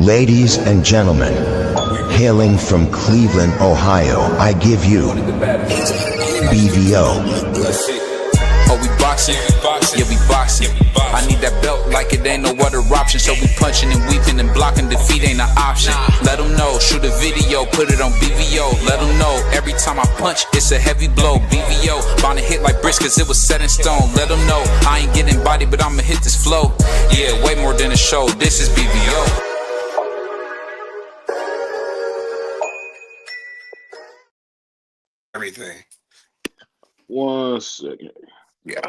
Ladies and gentlemen, hailing from Cleveland, Ohio, I give you BVO. Oh, we boxing? Yeah, we boxing. I need that belt like it ain't no other option. So we punching and weaving and blocking. Defeat ain't an option. Let them know. Shoot a video, put it on BVO. Let them know. Every time I punch, it's a heavy blow. BVO, bound to hit like bricks cause it was set in stone. Let them know. I ain't getting body, but I'ma hit this flow. Yeah, way more than a show. This is BVO. Everything. 1 second. Yeah.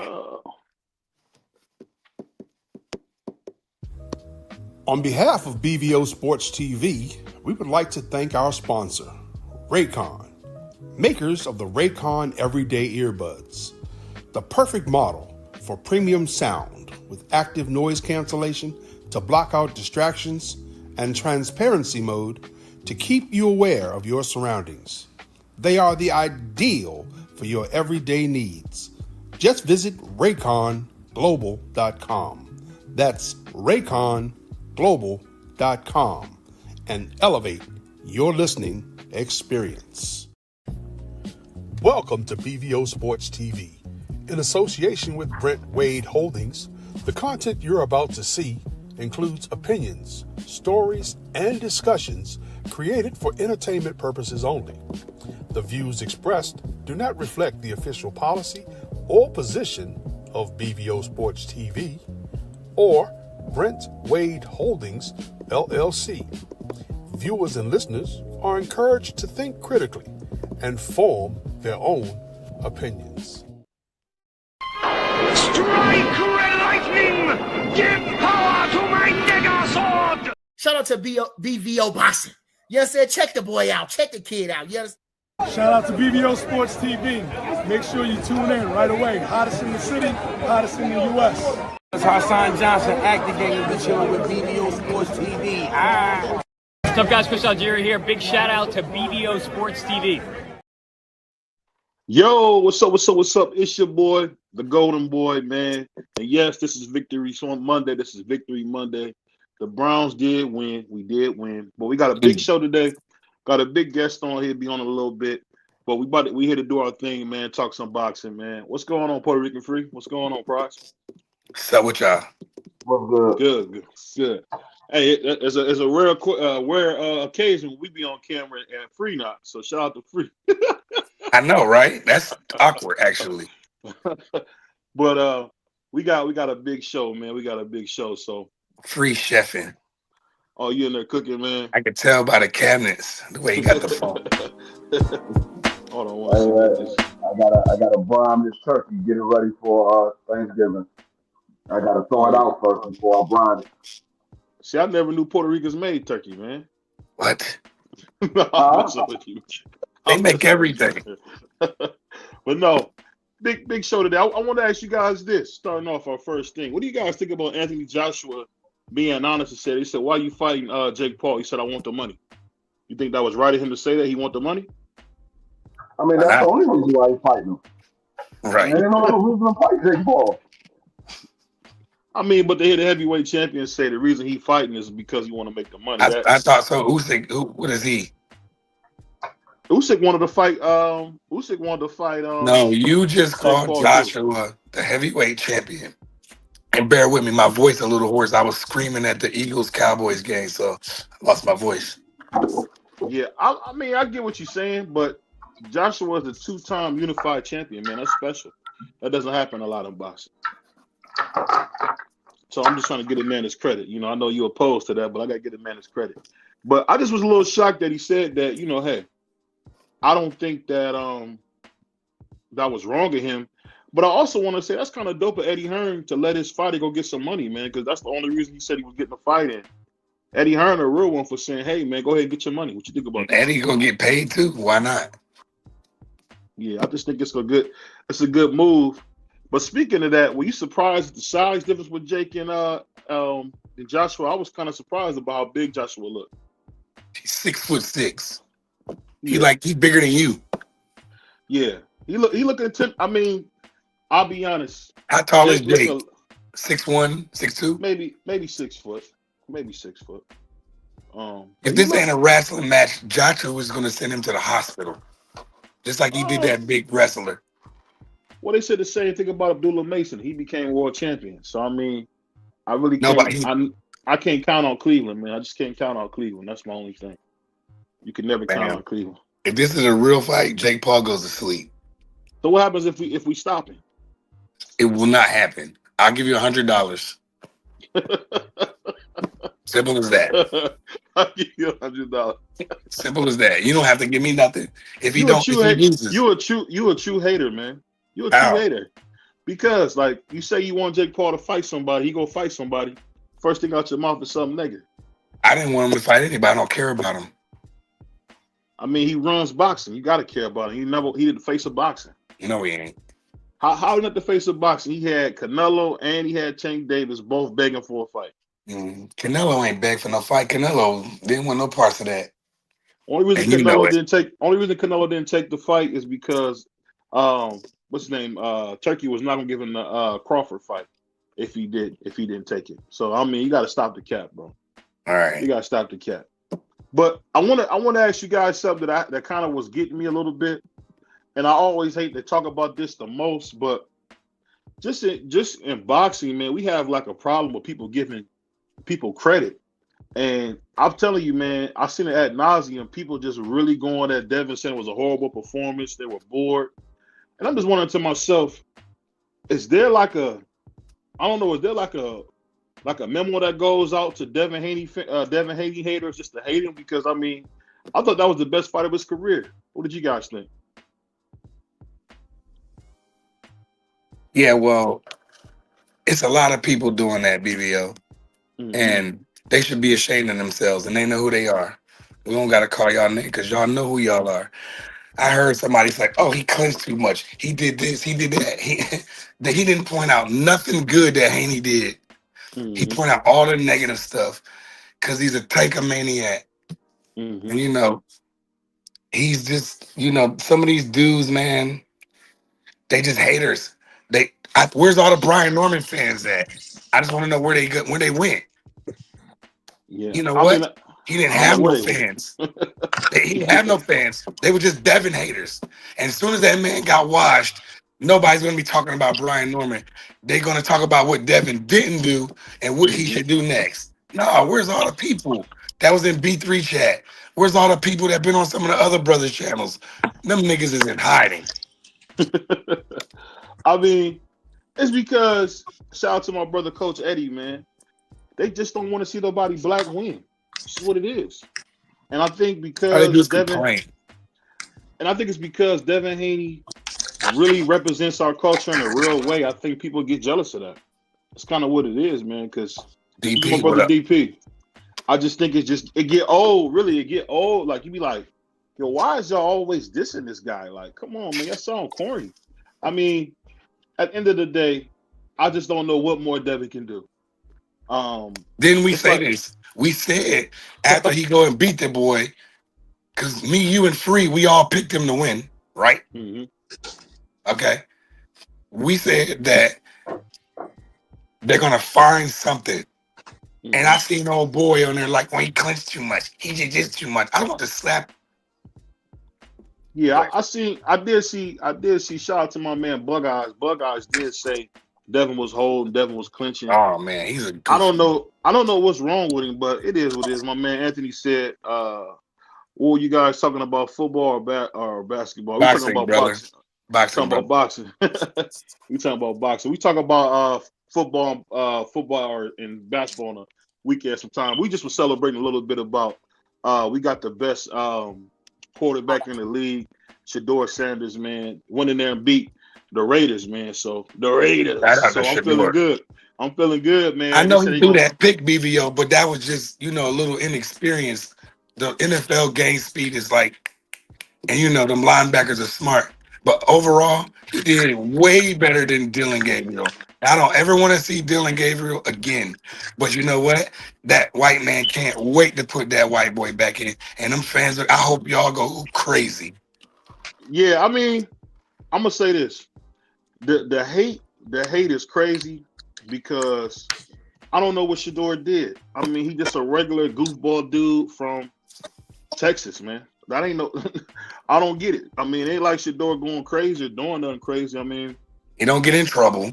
On behalf of BVO Sports TV, we would like to thank our sponsor, Raycon, makers of the Raycon Everyday Earbuds, the perfect model for premium sound with active noise cancellation to block out distractions and transparency mode to keep you aware of your surroundings. They are the ideal for your everyday needs. Just visit RayconGlobal.com. That's RayconGlobal.com and elevate your listening experience. Welcome to BVO Sports TV. In association with Brent Wade Holdings, the content you're about to see includes opinions, stories, and discussions created for entertainment purposes only. The views expressed do not reflect the official policy or position of BVO Sports TV or Brent Wade Holdings, LLC. Viewers and listeners are encouraged to think critically and form their own opinions. Strike, red lightning! Give power to my mega sword! Shout out to BVO Boxing. You understand? Check the boy out. Check the kid out. You understand? Shout out to BVO Sports TV. Make sure you tune in right away. Hottest in the city, hottest in the U.S. That's Hassan Johnson activating the show with BVO Sports TV. What's up, guys? Chris Algieri here. Big shout out to BVO Sports TV. Yo, what's up? It's your boy, the Golden Boy, man. And yes, this is Victory Monday. This is Victory Monday. The Browns did win. We did win. But we got a big show today. Got a big guest on here, be on in a little bit. But we here to do our thing, man. Talk some boxing, man. What's going on, Puerto Rican Free? What's going on, Price? What's up with y'all? What's good? Good. Hey, it's a rare occasion we be on camera and Free not. So shout out to Free. I know, right? That's awkward, actually. But we got a big show, man. We got a big show. So Free chefing. Oh, you in there cooking, man? I can tell by the cabinets the way he got the phone. Hold on one second. I gotta brine this turkey, get it ready for Thanksgiving. I gotta thaw it out first before I brine it. See, I never knew Puerto Ricans made turkey, man. What? No, I'm with you. They make everything. But no, big show today. I want to ask you guys this, starting off our first thing. What do you guys think about Anthony Joshua being honest and said, he said, why are you fighting Jake Paul? He said, I want the money. You think that was right of him to say that he want the money? I mean, that's the only reason why he's fighting him. Right. And there's no other reason to fight Jake Paul. I mean, but the heavyweight champions say the reason he fighting is because he want to make the money. I thought so. What is he? Usyk wanted to fight. No, you just called Joshua the heavyweight champion. And bear with me, my voice a little hoarse. I was screaming at the Eagles-Cowboys game, so I lost my voice. Yeah, I mean, I get what you're saying, but Joshua is a two-time unified champion, man. That's special. That doesn't happen a lot in boxing. So I'm just trying to get a man his credit. You know, I know you're opposed to that, but I got to get a man his credit. But I just was a little shocked that he said that, you know, hey, I don't think that that was wrong of him. But I also want to say that's kind of dope of Eddie Hearn to let his fighter go get some money, man, because that's the only reason he said he was getting a fight in. Eddie Hearn, a real one, for saying, hey, man, go ahead and get your money. What you think about that? Eddie going to get paid too? Why not? Yeah, I just think it's a good move. But speaking of that, were you surprised at the size difference with Jake and Joshua? I was kind of surprised about how big Joshua looked. He's 6'6". He's bigger than you. Yeah. He look intent. I mean, I'll be honest. How tall is Jake? 6'1", 6'2"? Maybe 6 foot. Maybe 6 foot. If this ain't a wrestling match, Joshua was going to send him to the hospital, just like he did that big wrestler. Well, they said the same thing about Abdullah Mason. He became world champion. So I mean, I really can't. I can't count on Cleveland, man. I just can't count on Cleveland. That's my only thing. You can never count on Cleveland. If this is a real fight, Jake Paul goes to sleep. So what happens if we stop him? It will not happen. I'll give you $100. Simple as that. I'll give you $100. Simple as that. You don't have to give me nothing. If he loses, you a true hater, man. You're a true hater. Because like you say you want Jake Paul to fight somebody, he go fight somebody. First thing out your mouth is something negative. I didn't want him to fight anybody. I don't care about him. I mean, he runs boxing. You got to care about him. He didn't face a boxing. No, he ain't. How not the face of boxing? He had Canelo and he had Tank Davis both begging for a fight. Canelo ain't begged for no fight. Canelo didn't want no parts of that. Only reason Canelo didn't take the fight is because what's his name? Turkey was not gonna give him the Crawford fight if he didn't take it. So I mean, you got to stop the cap, bro. All right, you got to stop the cap. But I want to ask you guys something that kind of was getting me a little bit, and I always hate to talk about this the most, but just in boxing, man, we have like a problem with people giving people credit. And I'm telling you, man, I've seen it ad nauseum. People just really going at Devin, saying it was a horrible performance. They were bored. And I'm just wondering to myself, is there like a memo that goes out to Devin Haney haters just to hate him? Because I mean, I thought that was the best fight of his career. What did you guys think? Yeah, well, it's a lot of people doing that, BBO. Mm-hmm. And they should be ashamed of themselves, and they know who they are. We don't got to call y'all name because y'all know who y'all are. I heard somebody say, oh, he clinched too much. He did this, he did that. He didn't point out nothing good that Haney did. Mm-hmm. He pointed out all the negative stuff because he's a taker-maniac. Mm-hmm. And, you know, he's just, you know, some of these dudes, man, they just haters. Where's all the Brian Norman fans at? I just want to know where they went. Yeah. You know what? He didn't have no fans. He didn't have no fans. They were just Devin haters. And as soon as that man got washed, nobody's going to be talking about Brian Norman. They're going to talk about what Devin didn't do and what he should do next. No, where's all the people that was in B3 chat? Where's all the people that been on some of the other brothers' channels? Them niggas is in hiding. I mean, it's because, shout out to my brother, Coach Eddie, man. They just don't want to see nobody black win. This is what it is. And I think because it's because Devin Haney really represents our culture in a real way. I think people get jealous of that. That's kind of what it is, man. Because my brother DP, I just think it get old. Really, it get old. Like you be like, yo, why is y'all always dissing this guy? Like, come on, man, that sound corny. I mean, at the end of the day, I just don't know what more Devin can do. Didn't we say this? We said after he go and beat the boy, because me, you, and Free, we all picked him to win, right? Mm-hmm. Okay. We said that they're gonna find something. Mm-hmm. And I seen old boy on there like, when he clinched too much, he did this too much. I want to slap. Yeah, I did see. Shout out to my man Bug Eyes. Bug Eyes did say Devin was holding, Devin was clinching. Oh man, he's a goofy. I don't know what's wrong with him, but it is what it is. My man Anthony said, what were you guys talking about, football or basketball? Boxing, we talking about brother. Boxing. Talking about boxing. We talking about boxing. We talk about football and basketball on a weekend sometime. We just were celebrating a little bit about we got the best quarterback in the league, Shedeur Sanders, man, went in there and beat the Raiders, man. So the Raiders. So I'm feeling good. I'm feeling good, man. I know he threw that pick, BVO, but that was just, you know, a little inexperienced. The NFL game speed is like, and you know, them linebackers are smart. But overall, he did way better than Dylan Gabriel. I don't ever want to see Dylan Gabriel again. But you know what? That white man can't wait to put that white boy back in. And them fans, I hope y'all go crazy. Yeah, I mean, I'm gonna say this. The hate is crazy because I don't know what Shador did. I mean, he just a regular goofball dude from Texas, man. That ain't no. I don't get it. I mean, it ain't like Shador going crazy or doing nothing crazy. I mean, He don't get in trouble.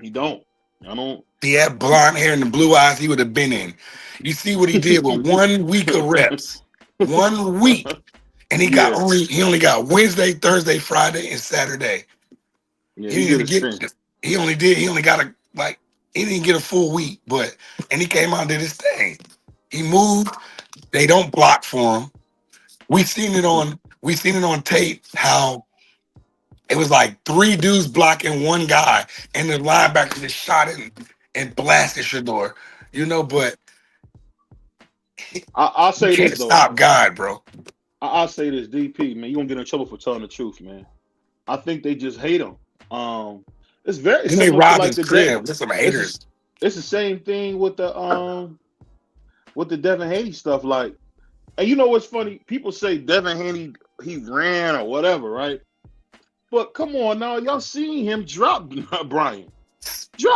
he don't. I don't. If he had blonde hair and the blue eyes, he would have been in. You see what he did with 1 week of reps. 1 week. And he only got Wednesday, Thursday, Friday, and Saturday. Yeah, He didn't get he only got he didn't get a full week, and he came out and did his thing. He moved. They don't block for him. We seen it on tape how it was like 3 dudes blocking 1 guy, and the linebacker just shot it and blasted Shador. But I'll say this though. Stop God, bro. I'll say this, DP, man. You gonna get in trouble for telling the truth, man. I think they just hate him. It's very they similar robbed to like his crib. There's some haters. It's the same thing with the Devin Haney stuff. Like, and you know what's funny? People say Devin Haney he ran or whatever, right? But come on now, y'all seen him drop Brian.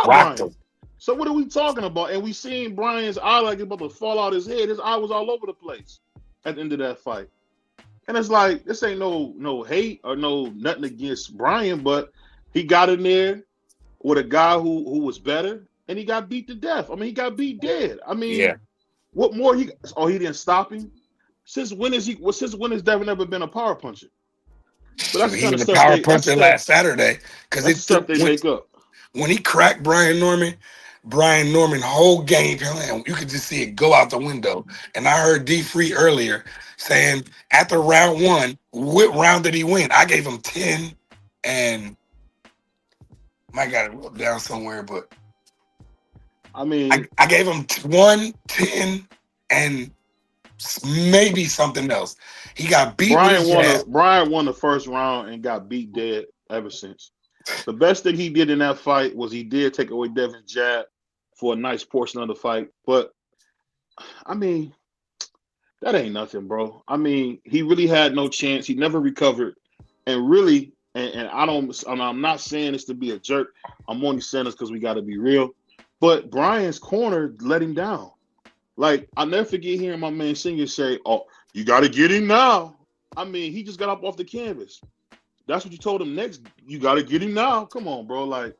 Brian. So what are we talking about? And we seen Brian's eye like it's about to fall out his head. His eye was all over the place at the end of that fight. And it's like, this ain't no hate or nothing against Brian, but he got in there with a guy who was better, and he got beat to death. I mean, he got beat dead. I mean, what more he didn't stop him? Since when has Devin ever been a power puncher? But that's he was a power puncher last Saturday because it's stuff they make up. When he cracked Brian Norman whole game plan, you could just see it go out the window. And I heard D Free earlier saying after round 1, what round did he win? I gave him 10 and might got it wrote down somewhere, but I mean I gave him 1, 10, and maybe something else. He got beat. Brian won the first round and got beat dead ever since. The best thing he did in that fight was he did take away Devin's jab for a nice portion of the fight. But I mean, that ain't nothing, bro. I mean, he really had no chance. He never recovered. And really, and I'm not saying this to be a jerk. I'm only saying this because we got to be real. But Brian's corner let him down. Like, I'll never forget hearing my man Singer say, "Oh, you got to get him now." I mean, he just got up off the canvas. That's what you told him next. You got to get him now. Come on, bro. Like,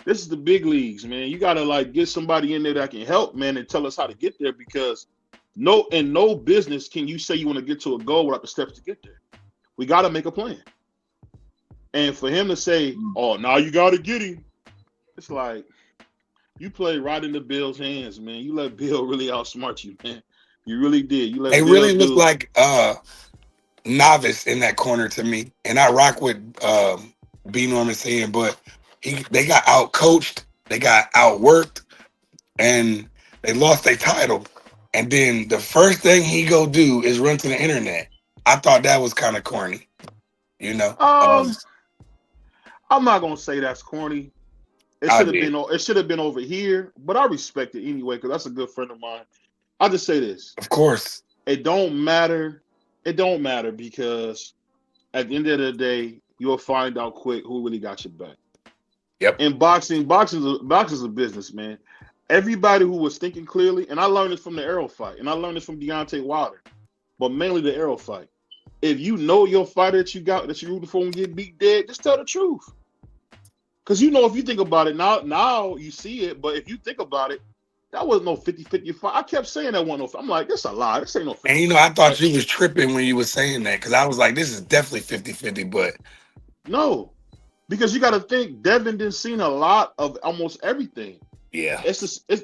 this is the big leagues, man. You got to, get somebody in there that can help, man, and tell us how to get there, because in no business can you say you want to get to a goal without the steps to get there. We got to make a plan. And for him to say, "Oh, now you got to get him," it's like, you played right in the Bill's hands, man. You let Bill really outsmart you, man. You really did. You let they Bill really look like novice in that corner to me. And I rock with B. Norman saying, but they got out-coached, they got outworked, and they lost their title. And then the first thing he go do is run to the internet. I thought that was kind of corny, I'm not gonna say that's corny. It should have been over here, but I respect it anyway because that's a good friend of mine. I'll just say this. Of course. It don't matter. It don't matter because at the end of the day, you'll find out quick who really got your back. Yep. In boxing's a business, man. Everybody who was thinking clearly, and I learned this from the Errol fight, and I learned this from Deontay Wilder, but mainly the Errol fight. If you know your fighter that you rooted for and get beat dead, just tell the truth. Because if you think about it, now you see it, but if you think about it, that wasn't no 50-50 fight. I kept saying that wasn't no. I'm like, this a lie. This ain't no 50. And I thought you was tripping when you was saying that, because I was like, this is definitely 50-50, but no, because you got to think Devin didn't see a lot of almost everything. Yeah,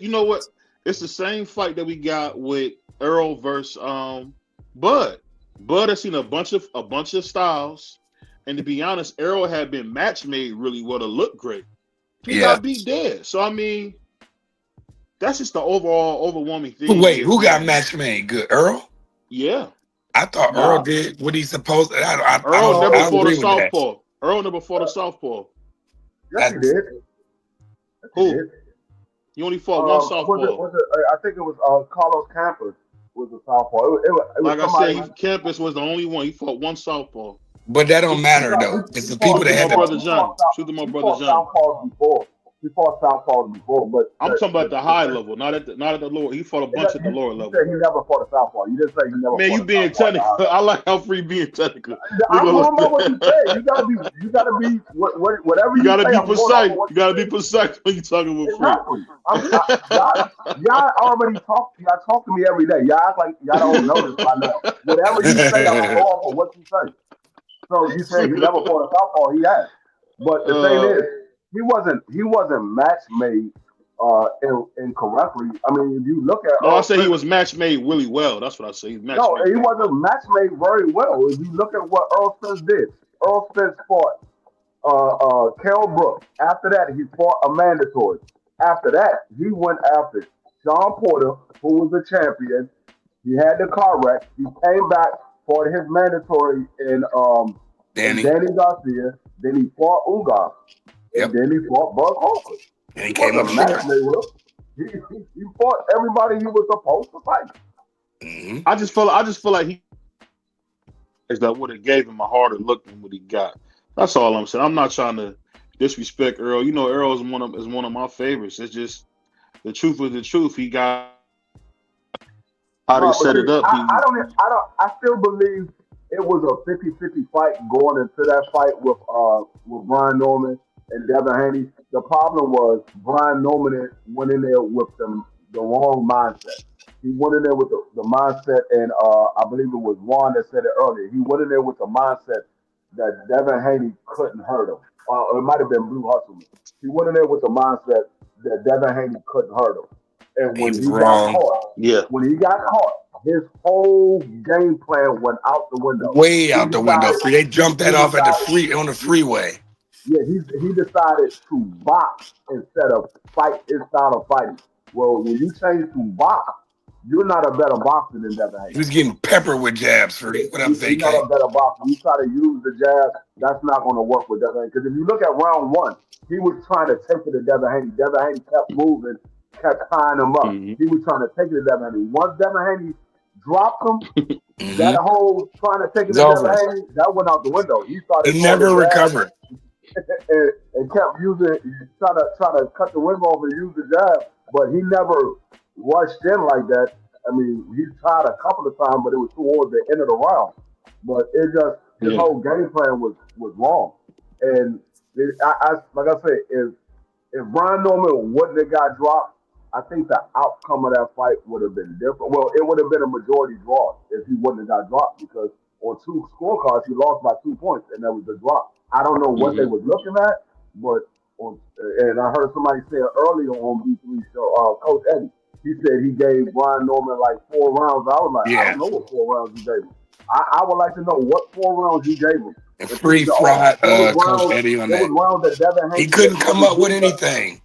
you know what? It's the same fight that we got with Earl versus Bud. Bud has seen a bunch of styles. And to be honest, Errol had been match made really well to look great. He got beat dead. So, I mean, that's just the overall overwhelming thing. Wait, who got match made good? Earl? Yeah. I thought Earl did what he's supposed to. Earl never fought a southpaw. Earl never fought a southpaw. Yes, he did. Who? You only fought one southpaw. I think it was Carlos Campos was a southpaw. Like I said, Campos was the only one. He fought one southpaw. But that don't matter though. It's the people that had brother John. Shoot to my brother John. He fought southpaws before, but I'm talking about the high level, not at the lower. He fought a bunch at the lower you level. said he never fought a southpaw. You didn't say he never. Man, fought you being technical. I like how free being technical. I'm going by what you said. You gotta be whatever you gotta say, be I'm precise. Going you gotta be precise when you talking with exactly. Y'all already talk. Y'all talk to me every day. Y'all act like y'all don't know this by now. Whatever you say, I'm gonna go off of what you say. So you said he never fought a southpaw. He has, but the thing is, he wasn't match made incorrectly. I mean, if you look at I say he was match made really well. That's what I say. He wasn't match made very well. If you look at what Earl Spence did, Earl Spence fought Kell Brooks. After that, he fought a mandatory. After that, he went after Sean Porter, who was the champion. He had the car wreck. He came back, fought his mandatory in Danny Garcia. Then he fought Ugas. And then he fought Bud Hawker. And he came up short. He fought everybody he was supposed to fight. Mm-hmm. I just feel like he that would have gave him a harder look than what he got. That's all I'm saying. I'm not trying to disrespect Earl. You know, Earl is one of my favorites. It's just the truth was the truth. He got how they set it up. I still believe it was a 50-50 fight going into that fight with Brian Norman and Devin Haney. The problem was Brian Norman went in there with the wrong mindset. He went in there with the mindset, and I believe it was Juan that said it earlier. He went in there with the mindset that Devin Haney couldn't hurt him. Or it might have been Blue Hustleman. He went in there with the mindset that Devin Haney couldn't hurt him. And when he got caught, his whole game plan went out the window. Way out the window. They jumped that off at on the freeway. Yeah, he decided to box instead of fight his style of fighting. Well, when you change to box, you're not a better boxer than Devin Haney. He was getting peppered with jabs for what I'm thinking. He's not a better boxer. You try to use the jab, that's not going to work with Devin Haney. Because if you look at round one, he was trying to take it to Devin Haney. Devin Haney kept moving, kept tying him up. Mm-hmm. He was trying to take it to Devin Haney. Once Devin Haney dropped him, that whole trying to take it to Devin Haney, that went out the window. He never recovered. and kept using, trying to cut the rim off and use the jab, but he never rushed in like that. I mean, he tried a couple of times, but it was towards the end of the round. But it just his whole game plan was wrong. And like I said, if Brian Norman wouldn't have got dropped, I think the outcome of that fight would have been different. Well, it would have been a majority draw if he wouldn't have got dropped, because on two scorecards he lost by 2 points, and that was the drop. I don't know what they was looking at, but and I heard somebody say earlier on B3 show, Coach Eddie, he said he gave Brian Norman like 4 rounds. I was like, I don't know what 4 rounds he gave him. I would like to know what 4 rounds he gave him. Free fried Coach Eddie on that. Rounds that Devin Haney he couldn't come up with anything.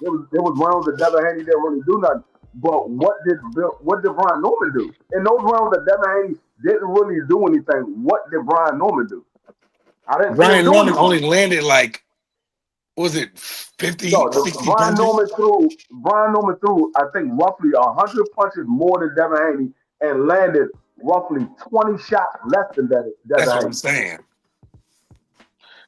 There was rounds that Devin Haney didn't really do nothing. But what did Brian Norman do? In those rounds that Devin Haney didn't really do anything, what did Brian Norman do? Brian Norman only landed like, was it 50, 60 Brian punches? Brian Norman threw, I think, roughly 100 punches more than Devin Haney and landed roughly 20 shots less than Devin Haney. That's what I'm saying.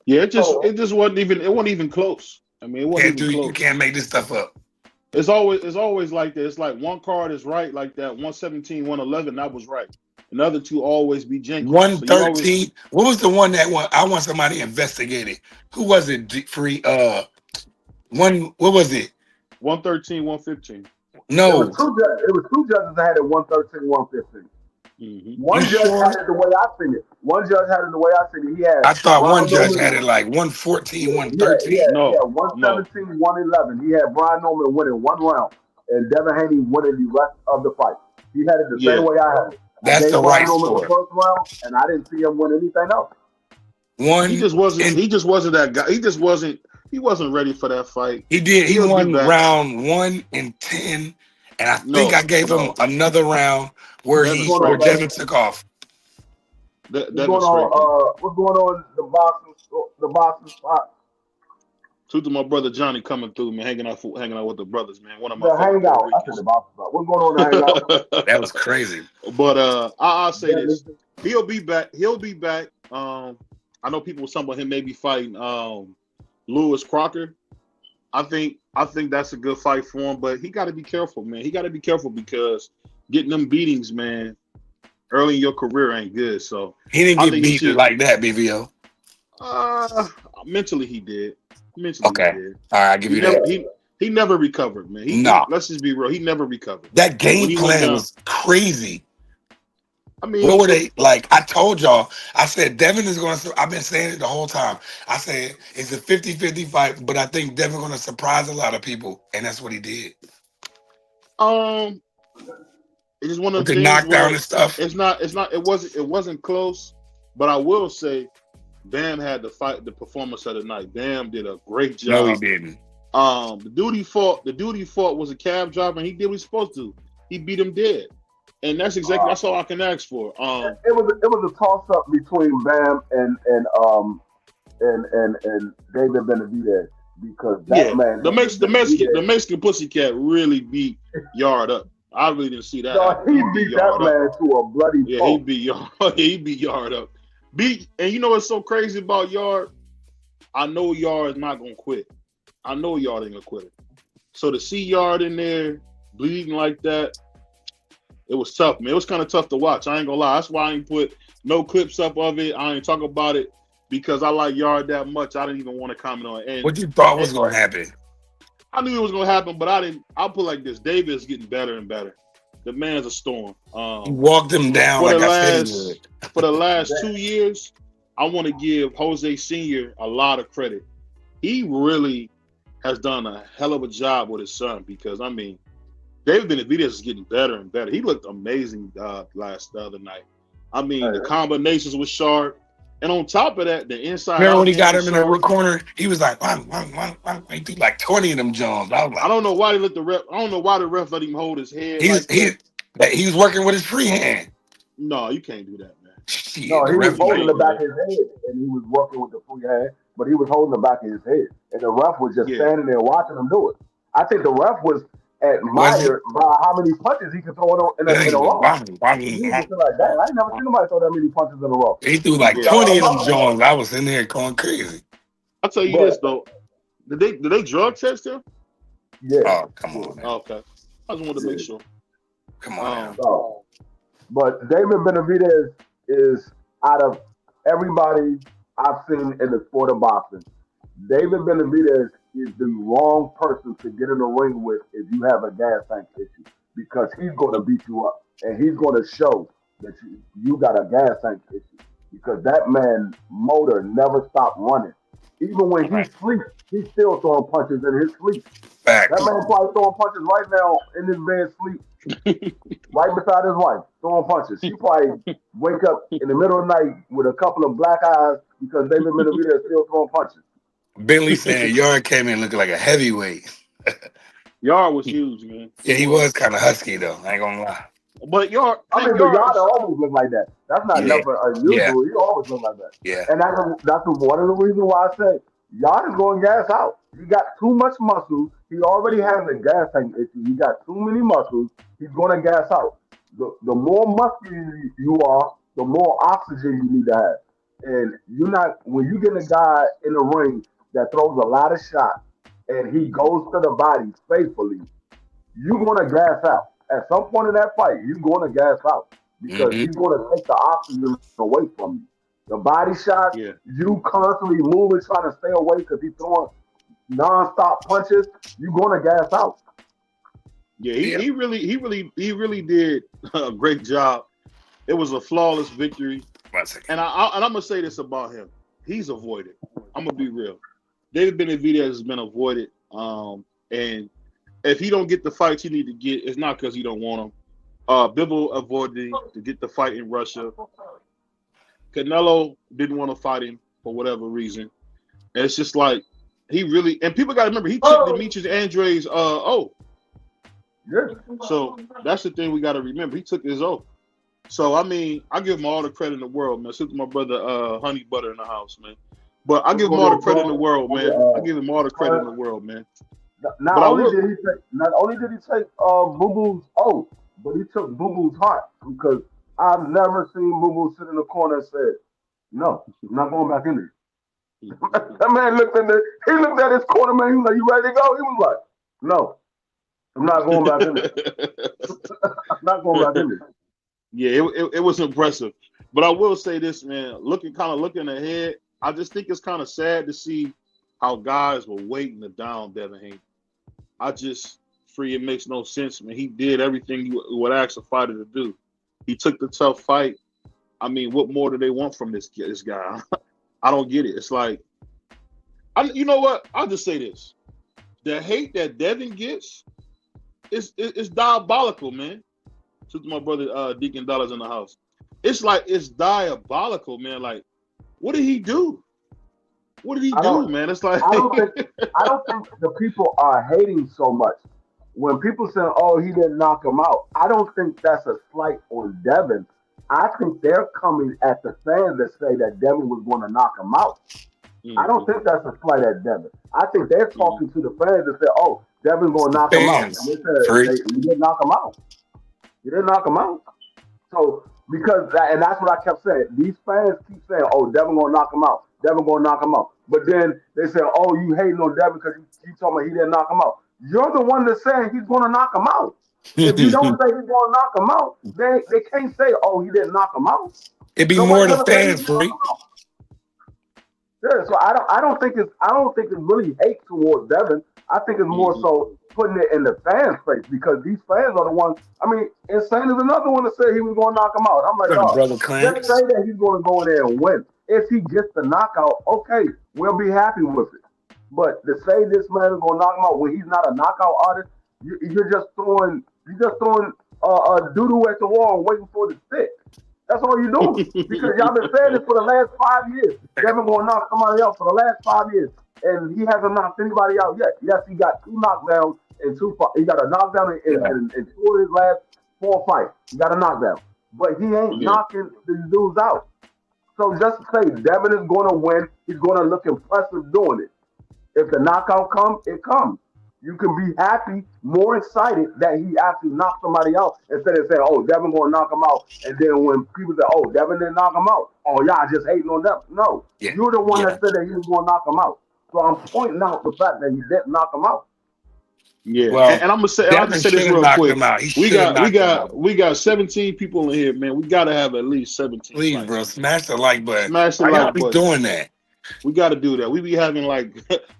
Yeah, it just wasn't even close. I mean, it wasn't even close. You can't make this stuff up. It's always like that. It's like one card is right, like that 117, 111, that was right. Another two always be janky. 113. So what was the one that I want somebody investigated? Who was it? Free. What was it? 113, 115. No. It was two judges that had it 113, 115. Mm-hmm. One judge had it the way I seen it. He had. I thought one judge had it like 114, 113. Yeah, 117, 111. He had Brian Norman winning 1 round and Devin Haney winning the rest of the fight. He had it the same way I had it. That's the right score. The first round, and I didn't see him win anything else. He just wasn't that guy. He wasn't ready for that fight. He did. He won round 1 and 10, and I think I gave him another round where Devin took off. What's going on? The boxing spot. Salute to my brother Johnny coming through, man, hanging out with the brothers, man. One of my hangout. I said the boxing spot. What's going on the hangout? That was crazy. But I'll say this: he'll be back. I know people were talking about him maybe fighting Lewis Crocker. I think that's a good fight for him, but he got to be careful, man. He got to be careful because getting them beatings, man, early in your career ain't good. So He didn't I get think you beat see, like that, BVO. mentally he did. Mentally Okay. he did. All right, I'll give He you never that. he never recovered, man. No. Let's just be real. He never recovered. That When game he went plan down, was crazy. I What mean, were they like? I told y'all, I said Devin is going to, I've been saying it the whole time. I said it's a 50-50 fight, but I think Devin going to surprise a lot of people. And that's what he did. it's just one of With the the things knockdown where and stuff. it wasn't close, but I will say Bam had the performance of the night. Bam did a great job. No, he didn't. The dude he fought was a cab driver, and he did what he's supposed to. He beat him dead. And that's all I can ask for. It was a toss up between Bam and David Benavidez because that man, the Mexican pussycat really beat Yard up. I really didn't see that. No, he beat that man to a bloody pulp. He beat Yard up. And you know what's so crazy about Yard? I know Yard is not gonna quit. I know Yard ain't gonna quit it. So to see Yard in there bleeding like that, it was tough, man. It was kind of tough to watch. I ain't gonna lie. That's why I ain't put no clips up of it. I ain't talk about it because I like Yard that much. I didn't even want to comment on it. What you thought was gonna happen? I knew it was gonna happen, but I didn't. I'll put it like this: David is getting better and better. The man's a storm. He walked him down like I said he would. For the last 2 years, I want to give Jose Sr. a lot of credit. He really has done a hell of a job with his son because, I mean, David Benavidez is getting better and better. He looked amazing the other night. I mean, the combinations were sharp. And on top of that, the inside. Remember when he got him in that corner? He was like, he threw like 20 of them Jones. I was like, I don't know why the ref let him hold his head. He was working with his free hand. No, you can't do that, man. Shit, no, he was holding the back of his head, and he was working with the free hand, but he was holding the back of his head, and the ref was just standing there watching him do it. I think the ref was admired by how many punches he could throw in a row. He was just like that. I ain't never seen nobody throw that many punches in a row. He threw like 20 of them Jones. I was in there going crazy. I'll tell you this though. Did they drug test him? Yeah. Oh, come on. Man. Okay. I just wanted to make sure. Come on. But David Benavidez is, out of everybody I've seen in the sport of boxing, David Benavidez is the wrong person to get in the ring with if you have a gas tank issue, because he's going to beat you up and he's going to show that you got a gas tank issue, because that man's motor never stopped running. Even when he sleeps, he's still throwing punches in his sleep. Facts. That man probably throwing punches right now in his bed sleep, right beside his wife, throwing punches. He probably wake up in the middle of the night with a couple of black eyes because David Benavidez is still throwing punches. Bentley saying Yard came in looking like a heavyweight. Yard was huge, man. Yeah, he was kind of husky though. I ain't gonna lie. But Yard, Yard always look like that. That's not never unusual. Yeah. He always look like that. Yeah. And that's one of the reasons why I say Yard is going gas out. He got too much muscle. He already has a gas tank issue. He got too many muscles. He's going to gas out. The more muscular you are, the more oxygen you need to have. And when you get a guy in the ring that throws a lot of shots and he goes to the body faithfully, you're going to gas out. At some point in that fight, you're going to gas out because he's going to take the oxygen away from you. The body shot, you constantly moving, trying to stay away because he's throwing non-stop punches, you're going to gas out. Yeah, he really did a great job. It was a flawless victory. And I'm gonna say this about him: he's avoided. I'm gonna be real. David Benavidez has been avoided, and if he don't get the fights he need to get, it's not because he don't want them. Bivol avoided him to get the fight in Russia. Canelo didn't want to fight him for whatever reason. And it's just like he really, and people got to remember he took Dmitry Andre's oath. Yeah. So that's the thing we got to remember. He took his oath. So I mean, I give him all the credit in the world, man. Since my brother Honey Butter in the house, man. But I give him all the credit in the world, man. I give him all the credit in the world, man. Not only did he take Boo Boo's oath, but he took Boo Boo's heart, because I've never seen Boo Boo sit in the corner and say, "No, I'm not going back in there." That man looked at his corner man. He was like, "You ready to go?" He was like, "No, I'm not going back in there. I'm not going back in there." Yeah, it was impressive. But I will say this, man. Looking ahead, I just think it's kind of sad to see how guys were waiting to down Devin Haney. It makes no sense, man. He did everything you would ask a fighter to do. He took the tough fight. I mean, what more do they want from this guy? I don't get it. It's like, you know what? I'll just say this: the hate that Devin gets is diabolical, man. To my brother Deacon Dollars in the house, it's diabolical, man. Like, what did he do? What did he do, man? It's like I don't think the people are hating so much. When people say, "Oh, he didn't knock him out," I don't think that's a slight on Devin. I think they're coming at the fans that say that Devin was going to knock him out. I don't think that's a slight at Devin. I think they're talking to the fans that say, "Oh, Devin's going to knock him out." And they said, "He didn't knock him out. He didn't knock him out." So and that's what I kept saying. These fans keep saying, "Oh, Devin going to knock him out. Devin going to knock him out." But then they say, "Oh, you hating on Devin because you told me he didn't knock him out." You're the one that's saying he's going to knock him out. If you don't say he's going to knock him out, they can't say, "Oh, he didn't knock him out." It'd be more the fans, freak. Yeah, so I don't think it's really hate towards Devin. I think it's more so putting it in the fans' face because these fans are the ones. I mean, Insane is another one that said he was going to knock him out. I'm like, just say that he's going to go in there and win. If he gets the knockout, okay, we'll be happy with it. But to say this man is going to knock him out when he's not a knockout artist, you're just throwing doo-doo at the wall and waiting for it to stick. That's all you're doing. Because y'all been saying this for the last 5 years. Devin going to knock somebody out for the last 5 years. And he hasn't knocked anybody out yet. Yes, he got 2 knockdowns in 2 fights. He got a knockdown in 2 of his last 4 fights. He got a knockdown. But he ain't knocking these dudes out. So just say Devin is going to win. He's going to look impressive doing it. If the knockout comes, it comes. You can be happy, more excited that he actually knocked somebody out instead of saying, "Oh, Devin going to knock him out." And then when people say, "Oh, Devin didn't knock him out," "Oh, y'all just hating on Devin." No, you're the one that said that he was going to knock him out. So I'm pointing out the fact that he didn't knock him out. Yeah, well, and I'm gonna say this real quick. We got 17 people in here, man. We gotta have at least 17. Please, likes. Bro, smash the like button. Smash the like button. Doing that. We got to do that. We be having like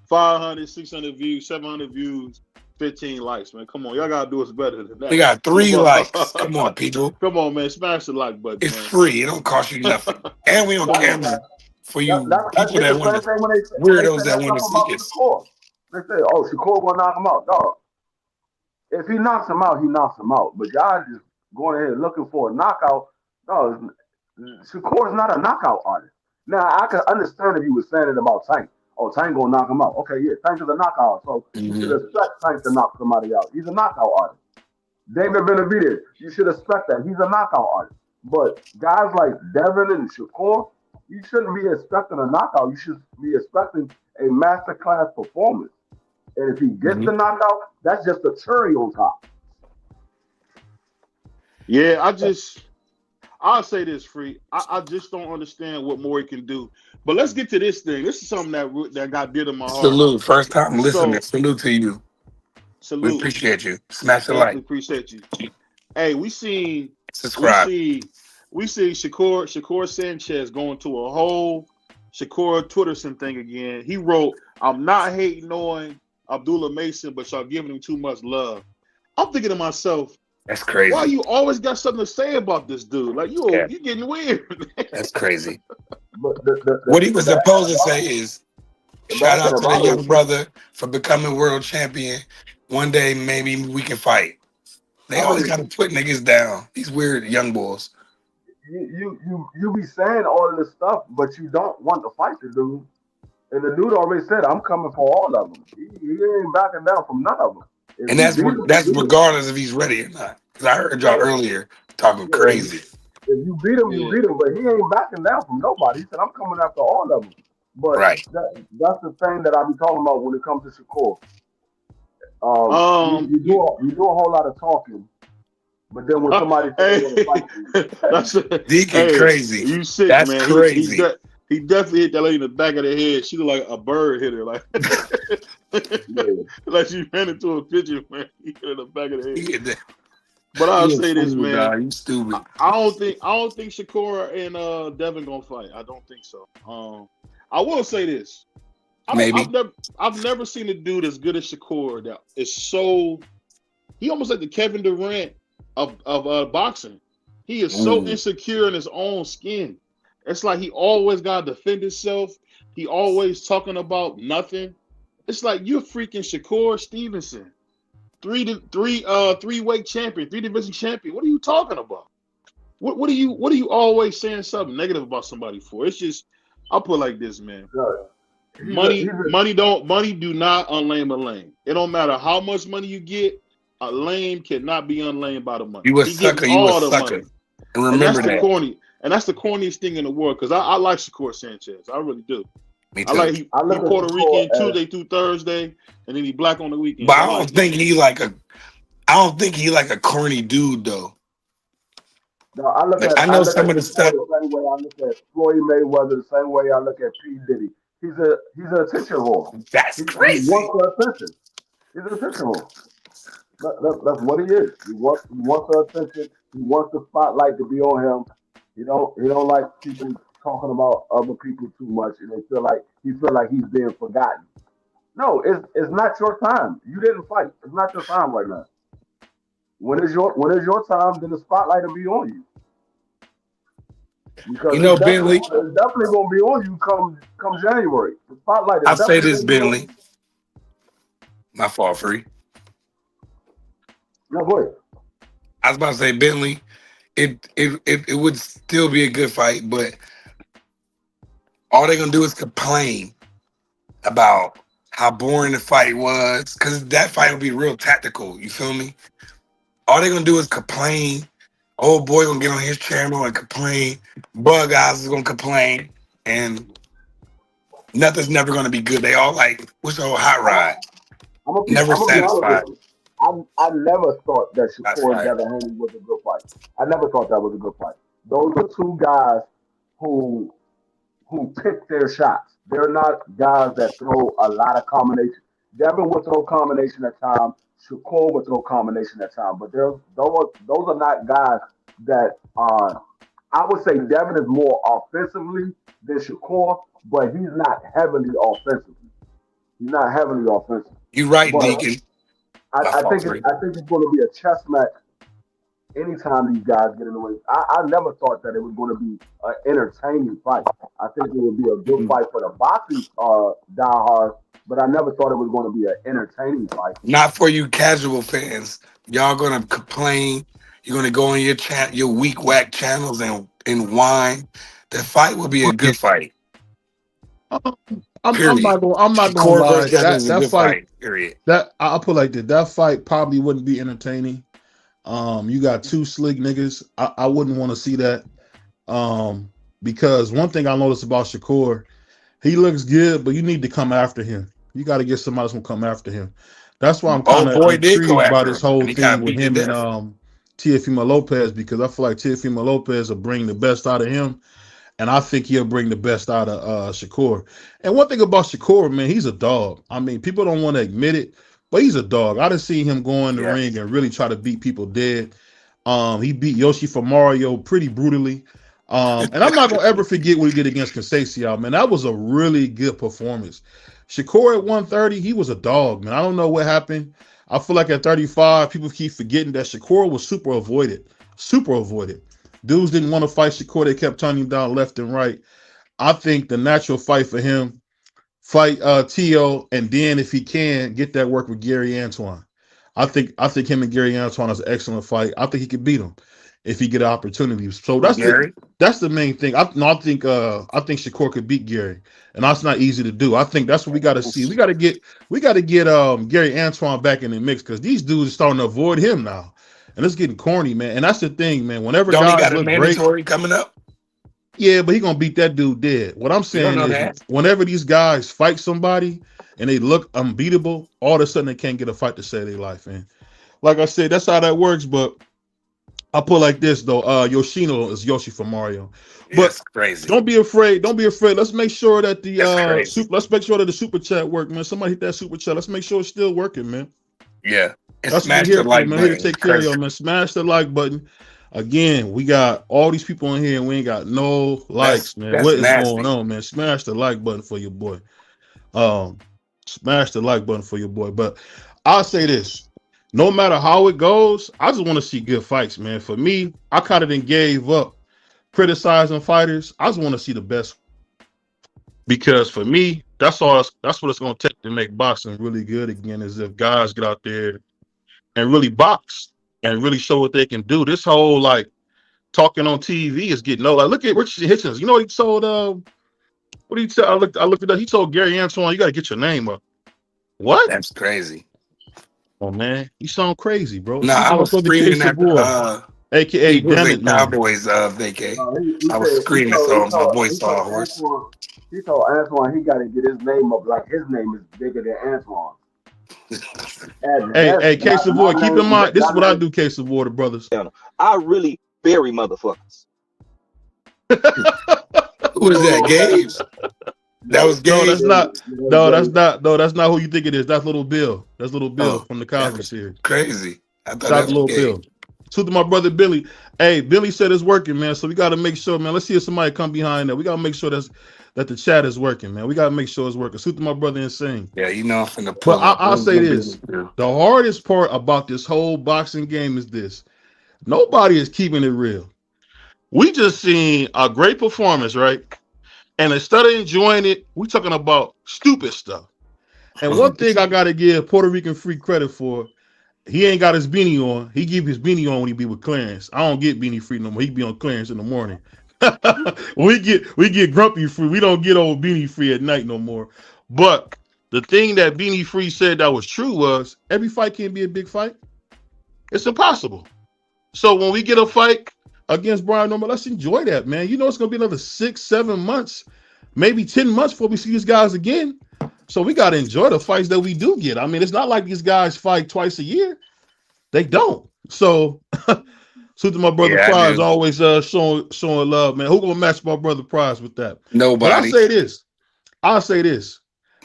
500, 600 views, 700 views, 15 likes, man. Come on, y'all gotta do us better than that. We got 3 likes. Come on, people. Come on, man. Smash the like button. It's free. It don't cost you nothing. And we on camera for you people that want to, weirdos that want to see this. They say, "Oh, Shakur gonna knock him out." Dog. If he knocks him out, he knocks him out. But y'all just going ahead looking for a knockout. No, Shakur's not a knockout artist. Now, I can understand if you were saying it about Tank. "Oh, Tank gonna knock him out." Okay, yeah, Tank is a knockout. So you should expect Tank to knock somebody out. He's a knockout artist. David Benavidez, you should expect that. He's a knockout artist. But guys like Devin and Shakur, you shouldn't be expecting a knockout. You should be expecting a masterclass performance. And if he gets the knockout, that's just a cherry on top. Yeah, I'll say this, Free. I just don't understand what more he can do. But let's get to this thing. This is something that got dear to my heart. Salute. First time listening. Salute to you. Salute. We appreciate you. Smash the like. Appreciate you. Hey, we seen subscribe. We see Shakur Sanchez going to a whole Shakur Twitterson thing again. He wrote, "I'm not hating on Abdullah Mason, but y'all giving him too much love." I'm thinking to myself, that's crazy. Why you always got something to say about this dude? Like you getting weird. That's crazy. What he was supposed to say is, shout out to the young brother for becoming world champion. One day maybe we can fight. They always got to put niggas down. These weird young boys. You be saying all of this stuff, but you don't want to fight the dude. And the dude already said, "I'm coming for all of them." He ain't backing down from none of them. And that's regardless if he's ready or not. Because I heard y'all earlier talking crazy. If you beat him, you beat him. But he ain't backing down from nobody. He said, "I'm coming after all of them." But that's the thing that I be talking about when it comes to Shakur. You do a whole lot of talking, but then when somebody says, Deacon crazy. You sick, that's man. Crazy. He definitely hit that lady in the back of the head. She looked like a bird hit her, like like she ran into a pigeon, man. He hit her in the back of the head. But I'll say this, man. You stupid. I don't think Shakur and Devin gonna fight. I don't think so. I will say this. I've never seen a dude as good as Shakur that is so. He almost like the Kevin Durant of boxing. He is so insecure in his own skin. It's like he always got to defend himself. He always talking about nothing. It's like you're freaking Shakur Stevenson, three-weight champion, 3-division champion. What are you talking about? What are you always saying something negative about somebody for? It's just, I'll put it like this, man. Money do not unlame a lame. It don't matter how much money you get. A lame cannot be unlamed by the money. You a sucker. You a sucker. And remember that. That's the corniest thing in the world. Because I like Shakur Sanchez. I really do. Me too. I like he Puerto Rican Tuesday through Thursday, and then he black on the weekend. But I don't think he like a corny dude though. No, I look at some of the stuff the same way I look at Floyd Mayweather, the same way I look at P. Diddy. He's an attention whore. That's crazy. He wants the attention. He's an attention whore. That's what he is. He wants the attention. He wants the spotlight to be on him. He don't like people talking about other people too much, and he feel like he's being forgotten. No, it's not your time. You didn't fight. It's not your time right now. When is your time? Then the spotlight will be on you. Because Bentley, it's definitely gonna be on you come January. The spotlight. I'll say this, Bentley. My fault, Free. No, go ahead. I was about to say, Bentley, it would still be a good fight, but all they're gonna do is complain about how boring the fight was, because that fight would be real tactical. You feel me? All they're gonna do is complain. Old boy gonna get on his channel and complain. Bug eyes is gonna complain, and nothing's never gonna be good. They all like, what's the whole hot ride? Never satisfied. I never thought that Shakur and Devin Haney was a good fight. I never thought that was a good fight. Those are two guys who pick their shots. They're not guys that throw a lot of combinations. Devin would throw combination at times. Shakur would throw combination at times. But those are not guys that are. I would say Devin is more offensively than Shakur, but he's not heavily offensively. He's not heavily offensive. You're right, Deacon. I think it's going to be a chess match anytime these guys get in the ring. I never thought that it was going to be an entertaining fight. I think it would be a good fight for the boxing diehards, but I never thought it was going to be an entertaining fight. Not for you casual fans. Y'all going to complain. You're going to go on your weak whack channels and whine. The fight will be a good fight. I'm not gonna lie. That fight, period. That I'll put like that. That fight probably wouldn't be entertaining. You got two slick niggas. I wouldn't want to see that. Because one thing I noticed about Shakur, he looks good, but you need to come after him. You got to get somebody that's gonna come after him. That's why I'm kind of intrigued by this whole thing with him and Teofimo Lopez, because I feel like Teofimo Lopez will bring the best out of him. And I think he'll bring the best out of Shakur. And one thing about Shakur, man, he's a dog. I mean, people don't want to admit it, but he's a dog. I done seen him go in the ring and really try to beat people dead. He beat Yoshi for Mario pretty brutally. And I'm not going to ever forget what he did against Conceição, man. That was a really good performance. Shakur at 130, he was a dog, man. I don't know what happened. I feel like at 35, people keep forgetting that Shakur was super avoided. Dudes didn't want to fight Shakur. They kept turning him down left and right. I think the natural fight for him, fight Tio, and then if he can, get that work with Gary Antoine. I think him and Gary Antoine is an excellent fight. I think he could beat him if he get an opportunity. So that's the main thing. I think Shakur could beat Gary, and that's not easy to do. I think that's what we got to see. We got to get Gary Antoine back in the mix, because these dudes are starting to avoid him now. And it's getting corny, man. And that's the thing, man. Whenever guys got a mandatory coming up. Yeah, but he gonna beat that dude dead. What I'm saying is, whenever these guys fight somebody and they look unbeatable, all of a sudden they can't get a fight to save their life. And like I said, that's how that works. But I'll put it like this though. Yoshino is Yoshi from Mario. But It's crazy. don't be afraid. Don't be afraid. Let's make sure that the That's crazy. let's make sure that the super chat work, man. Somebody hit that super chat. Let's make sure it's still working, man. Yeah. And That's what smash we're the here for, like man. Here to button. take care of Crazy. y'all, man. Smash the like button. Again, we got all these people in here and we ain't got no likes, man. That's What is nasty. going on, man? Smash the like button for your boy. Smash the like button for your boy. But I'll say this. No matter how it goes, I just want to see good fights, man. For me, I kind of then gave up criticizing fighters. I just want to see the best. Because for me, that's what it's going to take to make boxing really good again, is if guys get out there and really box and really show what they can do. This whole like talking on TV is getting old. Like, look at Richard Hitchens. You know what he told? What did he tell? I looked it up. He told Gary Antoine, "You got to get your name up." What? That's crazy. Oh man, you sound crazy, bro. No, I was screaming at AKA he was damn a it, man. Cowboys vacay. I was screaming, so my voice saw a horse. He told Antoine he got to get his name up like his name is bigger than Antoine. Hey, Case of Boy, keep in mind, this is what I do, Case of Boy, the brothers. I really bury motherfuckers. Who is that, Gabe? That was Gabe. That's not who you think it is. That's Little Bill. That's Little Bill from the Cosby series. Crazy. I thought that's Little Bill. To my brother Billy. Hey, Billy said it's working, man. So we got to make sure, man. Let's see if somebody come behind that. We got to make sure that the chat is working, man. We got to make sure it's working. Suit to my brother Insane. Yeah, you know I'm finna pull. But I'll say this. The hardest part about this whole boxing game is this. Nobody is keeping it real. We just seen a great performance, right? And instead of enjoying it, we talking about stupid stuff. And one thing I got to give Puerto Rican Free credit for, he ain't got his beanie on. He keep his beanie on when he be with Clarence. I don't get Beanie Free no more. He be on Clarence in the morning. we get Grumpy Free. We don't get old Beanie Free at night no more. But the thing that Beanie Free said that was true was every fight can't be a big fight. It's impossible. So when we get a fight against Brian Norman, let's enjoy that, man. You know it's gonna be another 6-7 months, maybe 10 months before we see these guys again. So we gotta enjoy the fights that we do get. I mean, it's not like these guys fight twice a year. They don't. So suit to my brother Prize, always showing love, man. Who gonna match my brother Prize with that? Nobody. But I'll say this.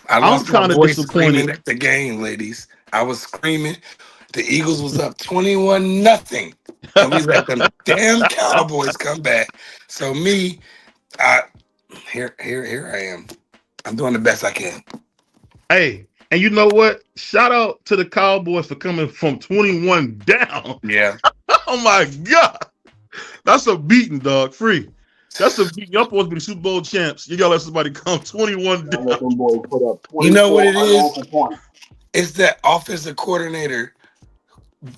I'm kind of disappointed at the game, ladies. I was screaming. The Eagles was up 21-0. And we let them damn Cowboys come back. So here I am. I'm doing the best I can. Hey, and you know what? Shout out to the Cowboys for coming from 21 down. Yeah. Oh my God. That's a beating, dog. Free. That's a beating. Y'all supposed to be the Super Bowl champs. You gotta let somebody come 21 down. You know what it is? It's that offensive coordinator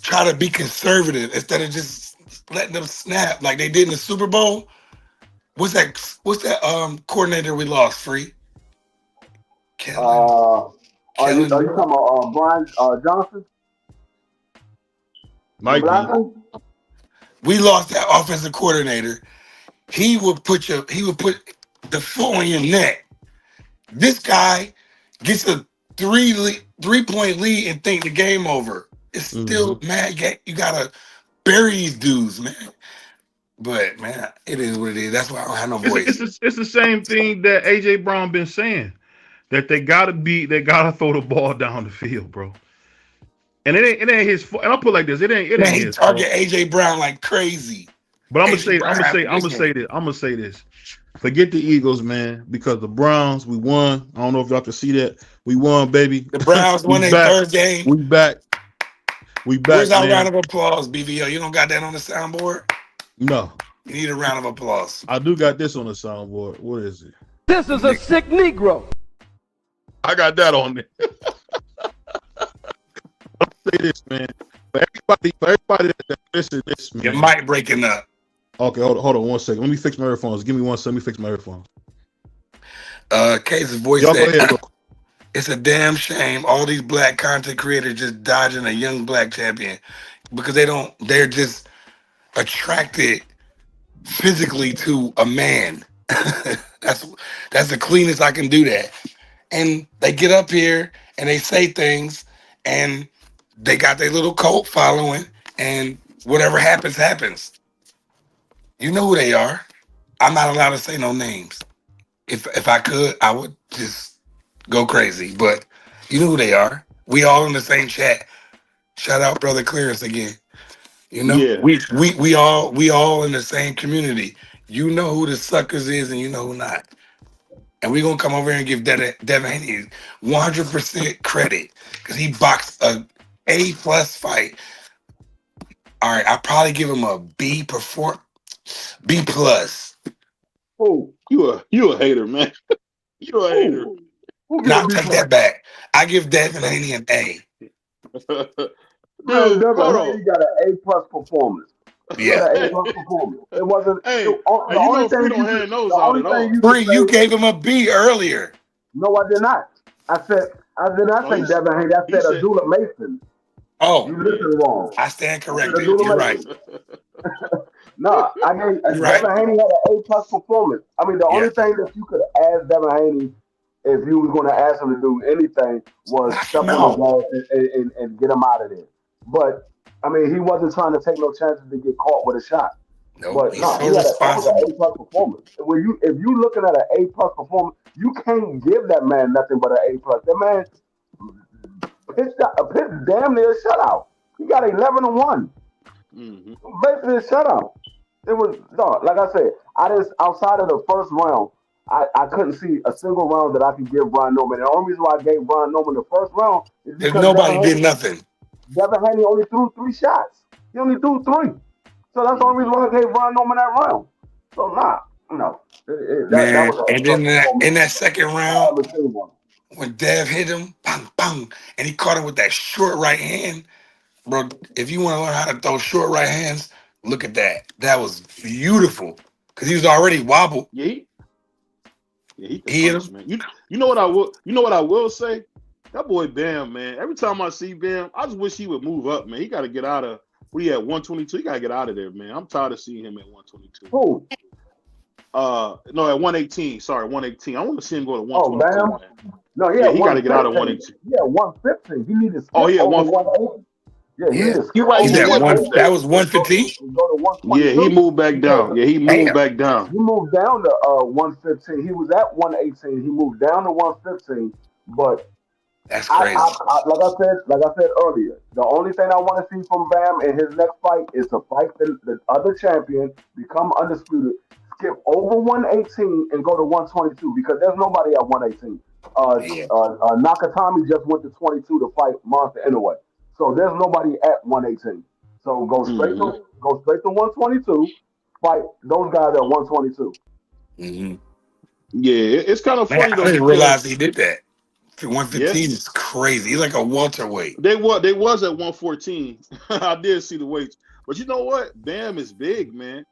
try to be conservative instead of just letting them snap like they did in the Super Bowl. What's that coordinator we lost, Free? Are you talking about Brian Johnson? Mike. We lost that offensive coordinator. He would put the foot on your neck. This guy gets a 3-point lead and think the game over. It's still mad. You gotta bury these dudes, man. But man, it is what it is. That's why I don't have no voice. It's the same thing that AJ Brown been saying, that they gotta throw the ball down the field, bro. And it ain't his fault. And I'll put it like this: it ain't his target fault. AJ Brown like crazy. But I'm gonna say this. Forget the Eagles, man, because the Browns, we won. I don't know if y'all can see that. We won, baby. The Browns won their third game. We back. Where's our round of applause, BVO? You don't got that on the soundboard? No. You need a round of applause. I do got this on the soundboard. What is it? This is a sick Negro. I got that on there. I'll say this, man. For everybody that listen to this, man. Your mic breaking up. Okay, hold on 1 second. Let me fix my earphones. Give me 1 second. Let me fix my earphones. Case's voice said, it's a damn shame all these black content creators just dodging a young black champion because they're just attracted physically to a man. That's the cleanest I can do that. And they get up here and they say things and they got their little cult following and Whatever happens, happens. You know who they are. I'm not allowed to say no names. If I could, I would just go crazy. But you know who they are. We all in the same chat. Shout out Brother Clearance again. You know, Yeah. we all in the same community. You know who the suckers is and you know who not. And we're gonna come over here and give Devin Haney 100% credit because he boxed a A+ fight. All right, I'll probably give him a B+. Who? You a hater, man. You a hater. Now take that back. I give Devin Haney an A. Man, Dude, Devin hold Haney on. got an A+ performance. He Yeah. got an A+ performance. It wasn't. Hey, the you only know thing Free you don't could, hand those the out only at all. thing you could Free, say. you gave him a B earlier. No, I did not. I did not No, say Devin Haney. I said said Abdullah Mason. Oh, You listened wrong. I stand I said corrected. Abdullah You're right. Mason. No, I gave You're right. Devin Haney had an A+ performance. I mean, the Yeah. only thing that you could ask Devin Haney if you was going to ask him to do anything was Knock step him on out. the gas and get him out of there. But I mean, he wasn't trying to take no chances to get caught with a shot. No, But he's no, so he had that was responsible. an A+ performance. If you looking at an A+ performance, you can't give that man nothing but an A+. That man pitched damn near a shutout. He got 11-1. Mm-hmm. Basically a shutout. It was no, like I said, I just outside of the first round, I couldn't see a single round that I could give Brian Norman. The only reason why I gave Brian Norman the first round is Because because nobody did nothing. Devin Haney only threw 3 shots. He only threw 3. So that's the only reason why I gave Brian Norman that round. So no. That Man, was and then in that second round, I ever seen one. when Dev hit him, bang, bang, and he caught him with that short right hand, bro, if you want to learn how to throw short right hands, look at that. That was beautiful because he was already wobbled. Yeah, he can He hit punch, him. man. You know what I will say? That boy Bam, man. Every time I see Bam, I just wish he would move up, man. He got to get out of what he at 122. He got to get out of there, man. I'm tired of seeing him at 122. Who? No, at 118. Sorry, 118. I want to see him go to 122. Bam? Man. No, Yeah, he got to get out of 118. Yeah, 115. He needed to skip Oh, yeah, over 180. Yeah, he needed to skip He's over at 180. that was 115. Go to 122. Yeah, he moved back down. Yeah, he moved back down. He moved down to 115. He was at 118. He moved down to 115. But that's crazy. Like I said earlier, the only thing I want to see from Bam in his next fight is to fight the other champion, become undisputed, skip over 118 and go to 122 because there's nobody at 118. Nakatomi just went to 22 to fight Monster Inoue. So there's nobody at 118. So go straight to 122, fight those guys at 122. Mm-hmm. Yeah, it's kind of funny though. I didn't realize he did that. 115 is crazy. He's like a welterweight. They was at 114. I did see the weights, but you know what? Bam is big, man.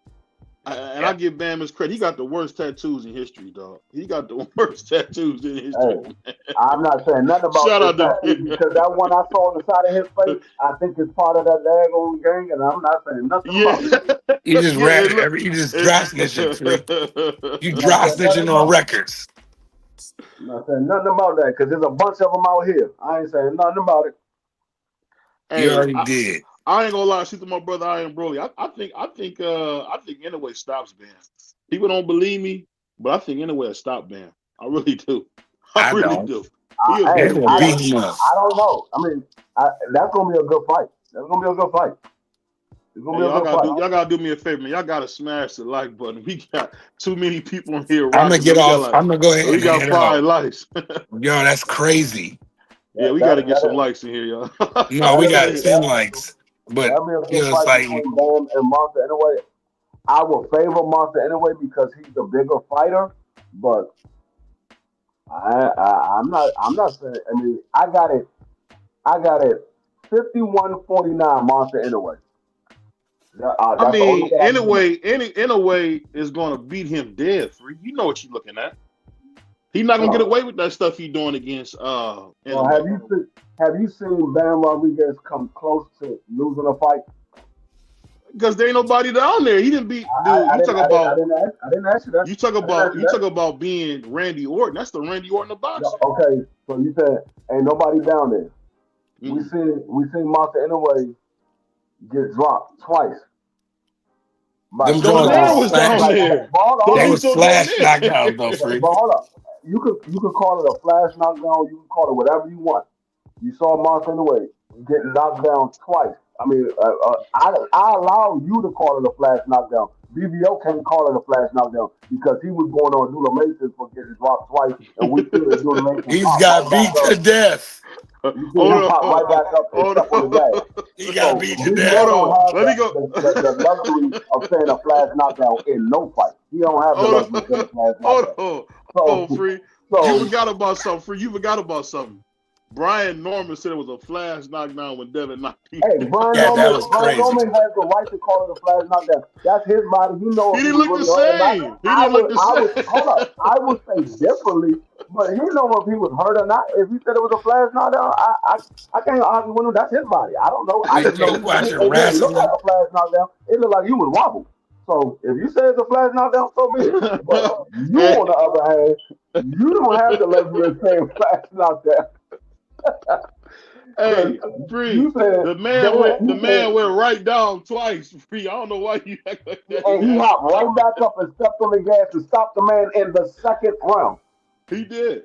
I give Bam his credit. He got the worst tattoos in history, dog. He got the worst tattoos in history. Hey, I'm not saying nothing about Shout out to because that one I saw on the side of his face, I think it's part of that daggone gang, and I'm not saying nothing about it. You just you just dry snitching. You dry snitching on records. I'm not saying nothing about that because there's a bunch of them out here. I ain't saying nothing about it. You already did. I ain't gonna lie, shoot to my brother Iron Broly. I think Inoue stops Bam. People don't believe me, but I think Inoue stop Bam. I really do. I really do. I don't know. I mean, that's gonna be a good fight. That's gonna be a good fight. It's gonna be a good fight. Y'all gotta do me a favor, man. Y'all gotta smash the like button. We got too many people in here. I'm gonna get off. I'm gonna go ahead. We got 5 likes. Yo, that's crazy. Yeah, we gotta get some likes in here, y'all. No, we got 10 likes. But it's like Bam and Monster Inoue. I will favor Monster Inoue because he's the bigger fighter, but I'm not saying. I mean, I got it 51-49 Monster Inoue. I mean, Inoue is gonna beat him dead. You know what you're looking at. He's not gonna get away with that stuff he's doing against. Have you seen Bam Rodriguez come close to losing a fight? Because there ain't nobody down there. He didn't beat. Dude, I didn't ask you that. You talk about being Randy Orton. That's the Randy Orton of boxing. Okay, so you said ain't nobody down there. We seen Monster Inoue get dropped twice. Them The joints man was was down flash. there. They He was still down flash there. knockdowns though, But Free. hold up. You could call it a flash knockdown. You can call it whatever you want. You saw Monster in the way getting knocked down twice. I mean, I allow you to call it a flash knockdown. BBO can't call it a flash knockdown because he was going on Dula Mason for getting dropped twice, and we see that Dula Mason He's pop got right back beat to up. death. You see him pop right back up and Hold step on his ass. on. He got So beat to BBO death. don't have Let me go. the luxury of saying a flash knockdown in no fight. He don't have the luxury of saying a flash Hold knockdown. on. So, Oh, Free. You so forgot about something. Free. You forgot about something. Brian Norman said it was a flash knockdown when Devin knocked him. hey, Brian Yeah, that Norman, was Brian crazy. Norman has the right to call it a flash knockdown. That's his body. He knows He if didn't was look the really hurt or not. same. He didn't look the I would same. hold up. I would say differently, but he know if he was hurt or not. If he said it was a flash knockdown, I can't argue with him. That's his body. I don't know. I just know You watching it didn't look like wrestling? a flash knockdown. It looked like you was wobbled. So if you say it's a flash knockdown, so be it. But you, on the other hand, you don't have the luxury of saying flash knockdown. Hey, Free. You said The man went right down twice. Free. I don't know why you act like that. and he hopped right back up and stepped on the gas to stop the man in the second round. He did.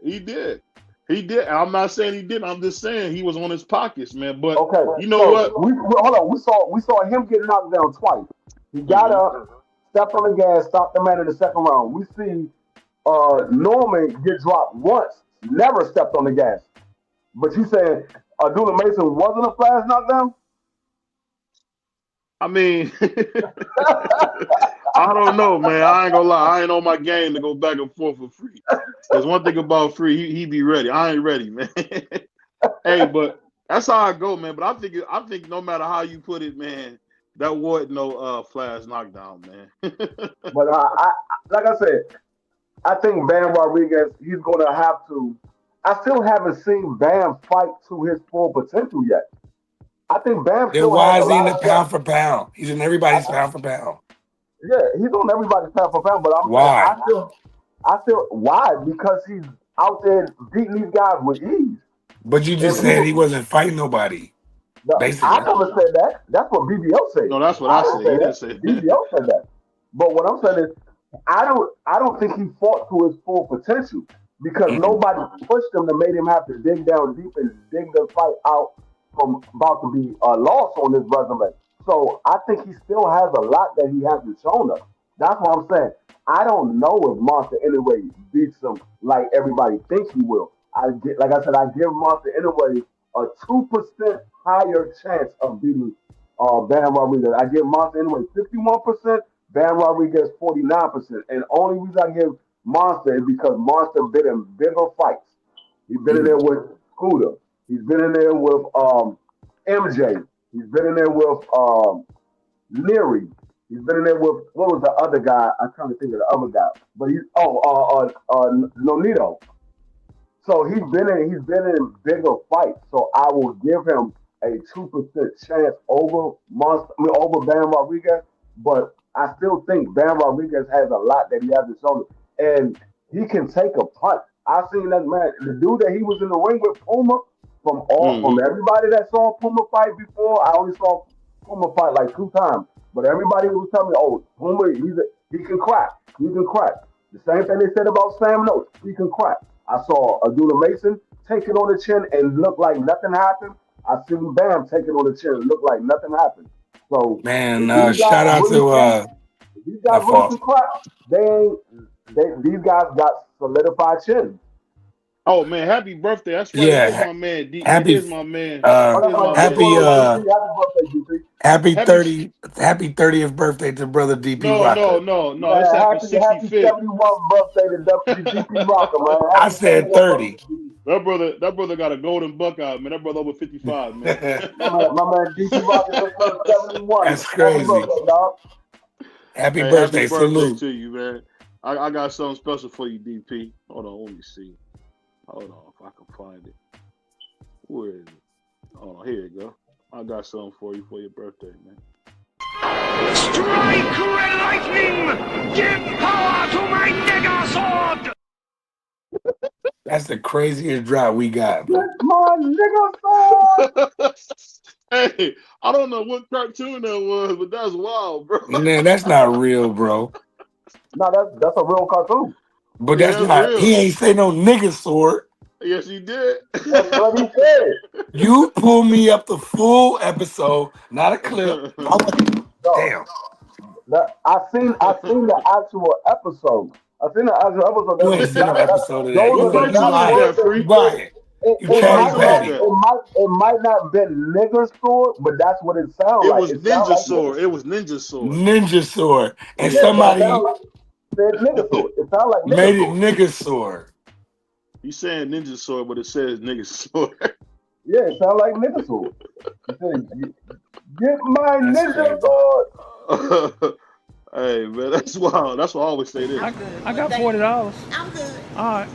And I'm not saying he didn't. I'm just saying he was on his pockets, man. But Okay, you know so what? hold on. We saw him get knocked down twice. He got up, stepped on the gas, stopped the man in the second round. We see Norman get dropped once, never stepped on the gas. But you saying Abdul Mason wasn't a flash knockdown? I mean, I don't know, man. I ain't gonna lie. I ain't on my game to go back and forth for Free. There's one thing about Free, he be ready. I ain't ready, man. Hey, but that's how I go, man. But I think no matter how you put it, man, that wasn't no flash knockdown, man. But I like I said, I think Bam Rodriguez, he's gonna have to. I still haven't seen Bam fight to his full potential yet. I think Bam Then still why has is a he in lot the of pound for pound? He's in everybody's pound for pound. Yeah, he's on everybody's pound for pound, but Why? I still why? Because he's out there beating these guys with ease. But you just said he wasn't fighting nobody. Basically. I never said that. That's what BBO said. No, that's what I said. He didn't say that. BBO said that. But what I'm saying is, I don't think he fought to his full potential because nobody pushed him to make him have to dig down deep and dig the fight out from about to be a loss on his resume. So I think he still has a lot that he hasn't shown us. That's what I'm saying. I don't know if Monster anyway beats him like everybody thinks he will. Like I said, I give Monster anyway a 2% higher chance of beating Bam Rodriguez. I give Monster anyway 51%, Bam Rodriguez 49%. And only reason I give Monster is because Monster been in bigger fights. He's been in there with Scooter. He's been in there with MJ. He's been in there with Leary. He's been in there with what was the other guy? I'm trying to think of the other guy. But he's Nonito. So he's been in bigger fights. So I will give him a 2% chance over Bam Rodriguez. But I still think Bam Rodriguez has a lot that he hasn't shown, and he can take a punch. I seen that man, the dude that he was in the ring with, Puma. From everybody that saw Puma fight before, I only saw Puma fight like 2 times. But everybody was telling me, "Oh, Puma, he can crack. He can crack." The same thing they said about Sam Notes. He can crack. I saw Abdul Mason take it on the chin and look like nothing happened. I seen Bam take it on the chin and look like nothing happened. So man, shout out to these guys really can crack. These guys got solidified chins. Oh man, happy birthday! That's right. Yeah, here's my man. Happy 30th birthday to brother DP Rocker. No. It's happy 65th. 71st birthday to DP Rocker, man. I said 30. That brother got a golden buck out, man. That brother over 55, man. my man DP Rocker is 71. That's crazy. Happy birthday, happy birthday salute to you, man. I got something special for you, DP. Hold on, let me see. Hold on, if I can find it. Where is it? Hold on, here you go. I got something for you for your birthday, man. Strike red lightning! Give power to my nigga sword! That's the craziest drop we got. That's my nigga sword! Hey, I don't know what cartoon that was, but that's wild, bro. Man, that's not real, bro. No, that's a real cartoon. But Yeah, that's that's not. real. He ain't say no nigga sword. Yes, he did. That's what he said. You pull me up the full episode, not a clip. Damn. I seen the actual episode. I seen the actual episode. You ain't seen no episode of that. Those What are the You exact cartoon is lying. that, words. Free? You lying. You What chatty cartoon is patty. that? It might not have been nigger sword, but that's what it sounds It like. was It sounds Ninja like Sword. It was Ninja Sword. Ninja sword. And yeah, but it somebody sounds like said nigger sword. It sounds like made nigger it sword. nigga sword. You saying Ninja Sword, but it says Nigga Sword. Yeah, it sounds like nigger sword. He said, "Get my That's ninja crazy. sword." Hey, man, that's wild. That's what I always say this. I got $40. I'm good. All right.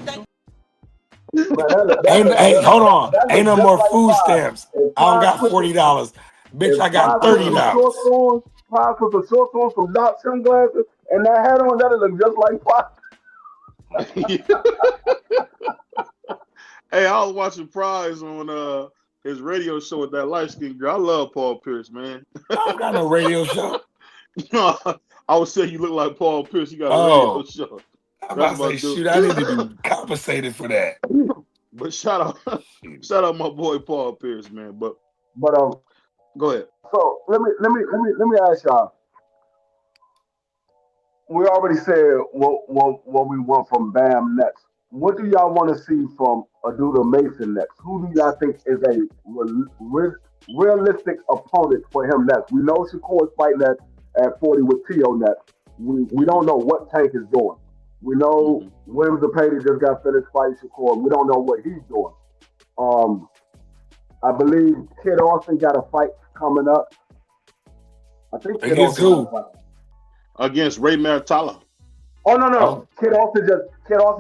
Hey, hold on. That Ain't looks no just more like food Plies. stamps. If I don't Plies got put $40. Bitch, I got some short $30. shorts, Plies put some short shorts, some dark sunglasses, and that hat on, that'll look just like Plies. Hey, I was watching Prize on his radio show with that light skinned girl. I love Paul Pierce, man. I don't got no radio show. No, I would say you look like Paul Pierce. You got a radio show. I'm about to say, shoot, I need to be compensated for that. But shout out my boy Paul Pierce, man. But go ahead. So let me ask y'all. We already said what we want from Bam next. What do y'all want to see from Abdul Mason next? Who do y'all think is a realistic opponent for him next? We know Shakur's fighting at 40 with Tio next. We don't know what Tank is doing. We know Williams and Payton just got finished fighting Shakur. We don't know what he's doing. I believe Kid Austin got a fight coming up. I think Kid Against Austin who? Against Ray Maritala. Oh no. Kid Austin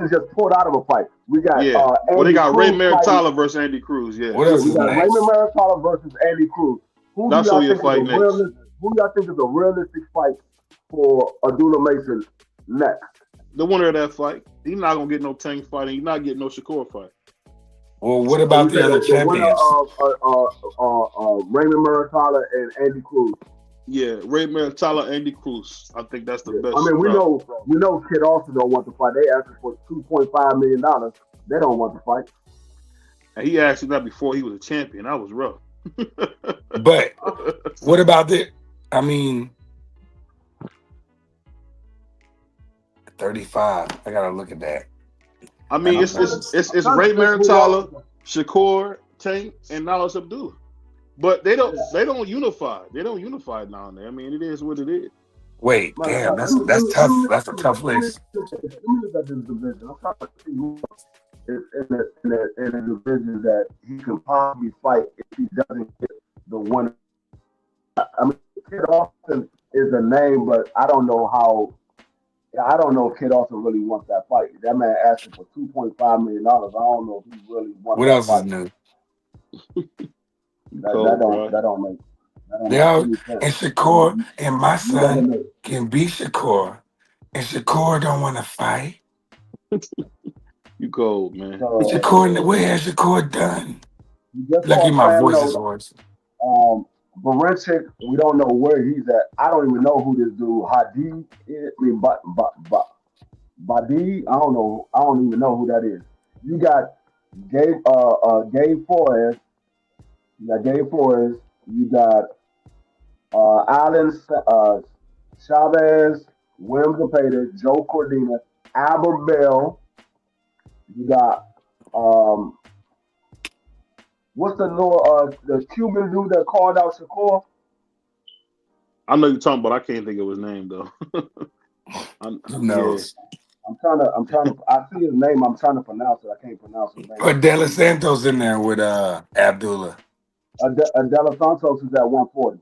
just pulled out of a fight. We got they got Cruz Ray Maritala versus Andy Cruz. Yeah. What else we is got next? Raymond Maritala versus Andy Cruz. Who That's do who y'all you'll think fight is a next. who y'all think is a realistic fight for Abdul Mason next? The winner of that fight. He's not gonna get no Tank fight, and he's not getting no Shakur fight. Well, what about the other The winner champions? of Raymond Maritala and Andy Cruz. Yeah, Ray Maritala, Andy Cruz. I think that's the best. I mean, we know Kid Austin don't want to fight. They asked for $2.5 million. They don't want to fight. And he asked that before he was a champion. That was rough. But what about the? I mean, 35. I gotta look at that. I mean, it's Ray Maritala, Shakur, Tank, and now it's Abdullah. But they don't unify. They don't unify now and then. I mean, it is what it is. Wait, damn, that's tough. That's a tough list. Let me look at this division. I'm trying to see who is in the division that he can possibly fight if he doesn't get the winner. I mean, Kid Austin is a name, but I don't know if Kid Austin really wants that fight. That man asking for $2.5 million. I don't know if he really wants What that else fight. is new? That don't make And any sense. Shakur and my son can beat Shakur, and Shakur don't want to fight. You cold, man. Shakur, what has Shakur done? Lucky my voice is hoarse. Barenchik, we don't know where he's at. I don't even know who this dude Hadid is. I mean, Badi. I don't even know who that is. You got Gabe Flores. You got Alan Chavez, Williams Zepeda, Joe Cordina, Albert Bell. You got what's the Cuban dude that called out Shakur? I know you're talking about. I can't think of his name though. Who knows? I'm trying to. I see his name. I'm trying to pronounce it. I can't pronounce his name. Put De Los Santos in there with Abdullah. Adela Santos is at 140.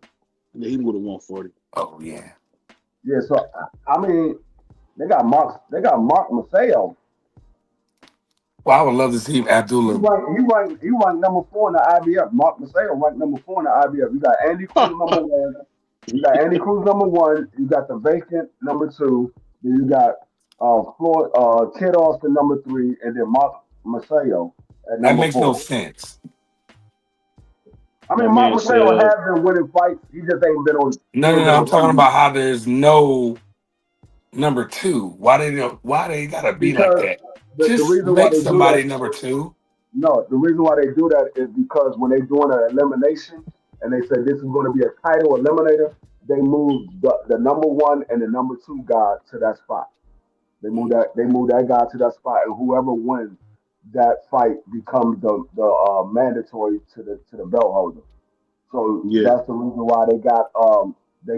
Yeah, he would have 140. Oh yeah. Yeah. So I mean, they got Mark Maceo. Well, I would love to see Abdullah. He ranked number 4 in the IBF. Mark Maceo ranked number 4 in the IBF. You got Andy Cruz number 1. You got Andy Cruz number 1. You got the vacant number 2. Then you got Kid Austin number 3, and then Mark Maceo at number 4. That makes no sense. I mean, My Mark man McHale said, has been winning fights. He just ain't been on. No. I'm talking about how there's no number 2. Why they gotta be like Because that? the Just reason why make they do somebody that. number 2. No, the reason why they do that is because when they're doing an elimination and they say this is going to be a title eliminator, they move the number 1 and the number 2 guy to that spot. They move that guy to that spot, and whoever wins that fight becomes the mandatory to the belt holder. So yeah, that's the reason why they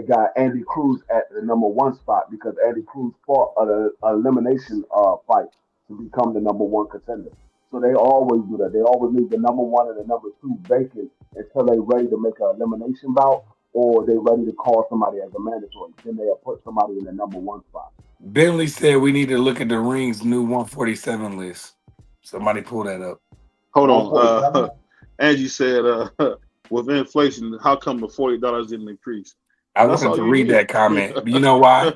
got Andy Cruz at the number 1 spot, because Andy Cruz fought an elimination fight to become the number 1 contender. So they always do that. They always leave the number 1 and the number 2 vacant until they're ready to make an elimination bout, or they're ready to call somebody as a mandatory. Then they'll put somebody in the number 1 spot. Bentley said we need to look at the ring's new 147 list. Somebody pull that up. hold on. Angie said, with inflation, how come the $40 didn't increase? I That's wanted all to you read need. that comment. You know why?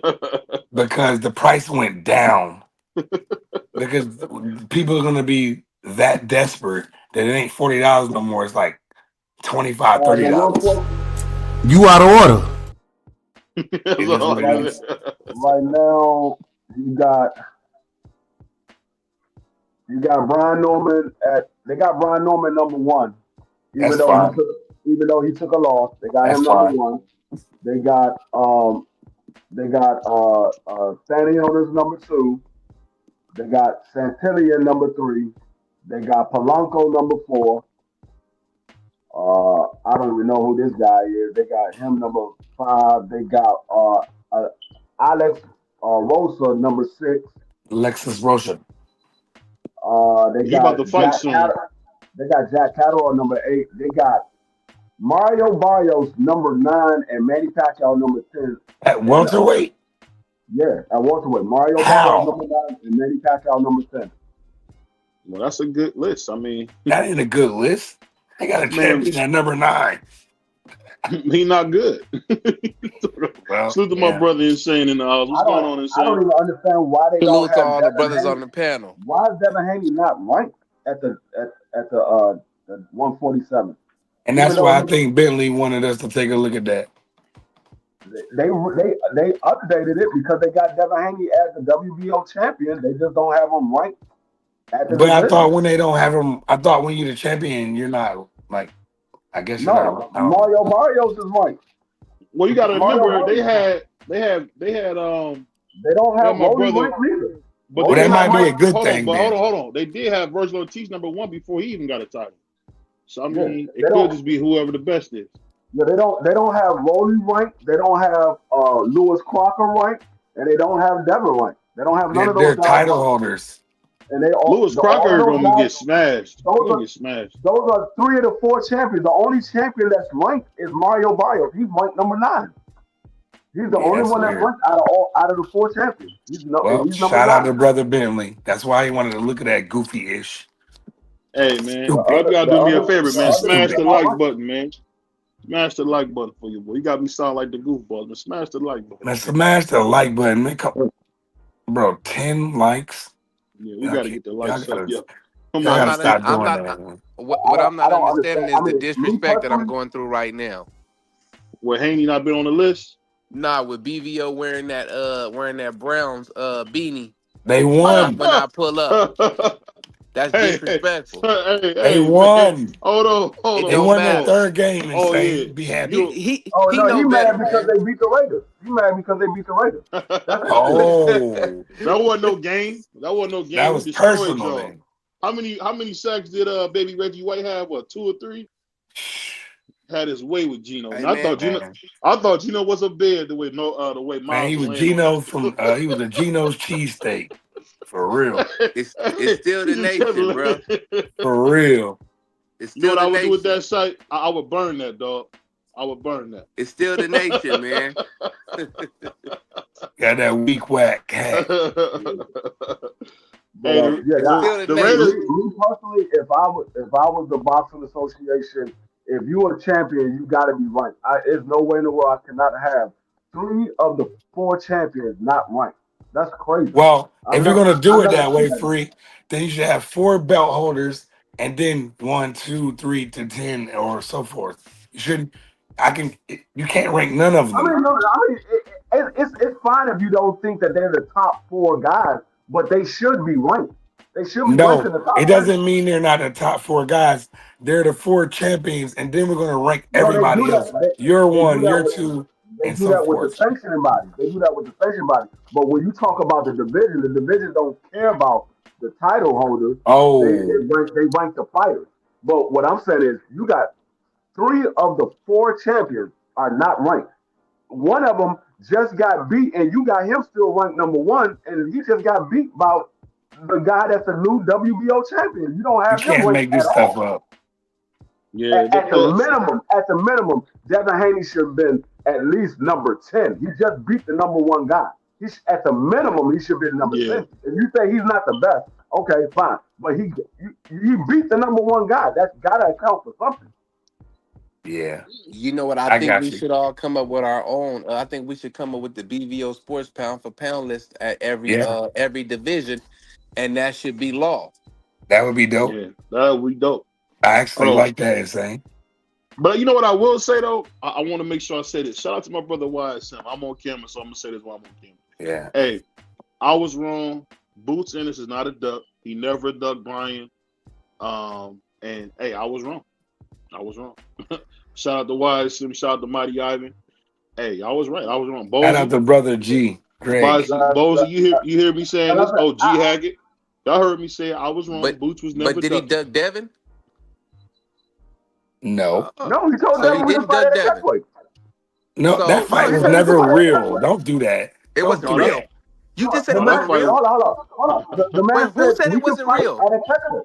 Because the price went down. Because people are gonna be that desperate that it ain't $40 no more. It's like $25, $30. You out of order. It is what it is. Right now, you got Brian Norman they got Brian Norman number 1. Even though he took a loss, they got him number 1. They got Stanionis number 2. They got Santillan number 3. They got Polanco number 4. I don't even know who this guy is. They got him number 5. They got Alex Rosa number 6. Lexus Rocha. They got about to fight soon. They got Jack Catterall number 8. They got Mario Barrios number 9 and Manny Pacquiao number 10. At welterweight? Yeah, at welterweight. Mario Barrios number 9 and Manny Pacquiao number 10. Well, that's a good list. I mean, that ain't a good list. They got a champion at number 9. He not good. Well, salute to my brother Insane in the house. What's going on, Insane? I don't even understand why they don't Salute to have all the Devin brothers Haney. on the panel. Why is Devin Haney not ranked at the 147? And that's why I think Bentley wanted us to take a look at that. They updated it because they got Devin Haney as the WBO champion. They just don't have him ranked at the But I division. thought when they don't have him, I thought when you're the champion, you're not like. I guess you're not. Mario Barrios is ranked. Well, you got to remember they don't have Rolly Rank either. But that might be a good thing. Hold on. They did have Virgil Ortiz number 1 before he even got a title. So I mean, it could just be whoever the best is. Yeah, they don't have Rolly Rank. They don't have Lewis Crocker Rank, and they don't have Devin Rank. They don't have none of those. They're title holders. And they Lewis Crocker is going to get smashed. Those are 3 of the 4 champions. The only champion that's ranked is Mario Barrios. He's ranked number 9. He's the only one that's ranked out of the 4 champions. He's shout out to brother Bentley. That's why he wanted to look at that goofy-ish. Hey man, you gotta do me a favor, man. Smash the like button, man. Smash the like button for you, boy. You got me sound like the goofball, man. Smash the like button. Now smash the like button, man. Bro, 10 likes. Yeah, we gotta get the likes up. Yeah. What I'm not understanding is the disrespect that I'm going through right now. Where Haney not been on the list? Nah, with BVO wearing that Browns beanie. They won. When I pull up. That's disrespectful. They won. Hold on. They won their 3rd game and say, be happy. He mad because they beat the Raiders. He mad because they beat the Raiders. That wasn't no game. That was personal. How many sacks did baby Reggie White have? What, 2 or 3? Had his way with Gino. Hey, I thought Gino was a bed the way Miles. Man, he was Gino from he was a Gino's cheesesteak. For real. It's still the nation, bro. For real. It's still what I would nation. do with that site? I would burn that, dog. I would burn that. It's still the nation, man. Got that weak whack hat. Me personally, if I was the Boxing Association, if you are a champion, you got to be ranked. There's no way in the world I cannot have 3 of the 4 champions not ranked. That's crazy. Well, if you're gonna do it that way, Free, then you should have 4 belt holders and then 1, 2, 3 to 10 or so forth. You shouldn't. You can't rank none of I them. mean, no, it's fine if you don't think that they're the top 4 guys, but they should be ranked. They should be ranked in No, the it top 10. doesn't mean they're not the top 4 guys. They're the 4 champions, and then we're going to rank No, they do everybody that. else. You're They do 1, that you're with 2, they and do so that with the forth. sanctioning body. They do that with the sanctioning body. But when you talk about the division don't care about the title holders. Oh, They rank the fighters. But what I'm saying is, you got 3 of the 4 champions are not ranked. One of them just got beat, and you got him still ranked #1, and he just got beat by the guy that's a new WBO champion. You don't you have him can't ranked make at this stuff all. up. Yeah, At the minimum, Devin Haney should have been at least #10. He just beat the #1 guy. At the minimum, he should be number yeah. 10. If you say he's not the best, okay, fine. But he beat the #1 guy. That's gotta account for something. Yeah, You know what? I I think got we you. should all come up with our own. I think we should come up with the BVO Sports pound for pound list at Yeah, every division, and that should be law. that would be dope. Yeah, that would be dope. I actually Oh, like that, insane. but you know what I will say though? I want to make sure I say this. Shout out to my brother Wyatt Sam. I'm on camera, so I'm gonna say this while I'm on camera. Yeah. Hey, I was wrong. Boots Ennis is not a duck. He never ducked Brian. And hey, I was wrong. Shout out to Wyatt Sam. Shout out to Mighty Ivan. Hey, I was right. I was wrong. Shout out Bozy, to brother G, Greg. Bozy, you hear me saying this? Oh, G Haggett. Y'all heard me say I was wrong. Boots was never But did he ducked. duck Devin? No, No, he told So he Devin we can didn't fight duck at a Devin. catchweight. no, So that fight No, he was said we can never fight at a real. catchweight. Don't do that. it Don't wasn't do real. that. You just said The it man wasn't said, real. hold on. The man Wait, who said said we it can wasn't fight real? at a catchweight.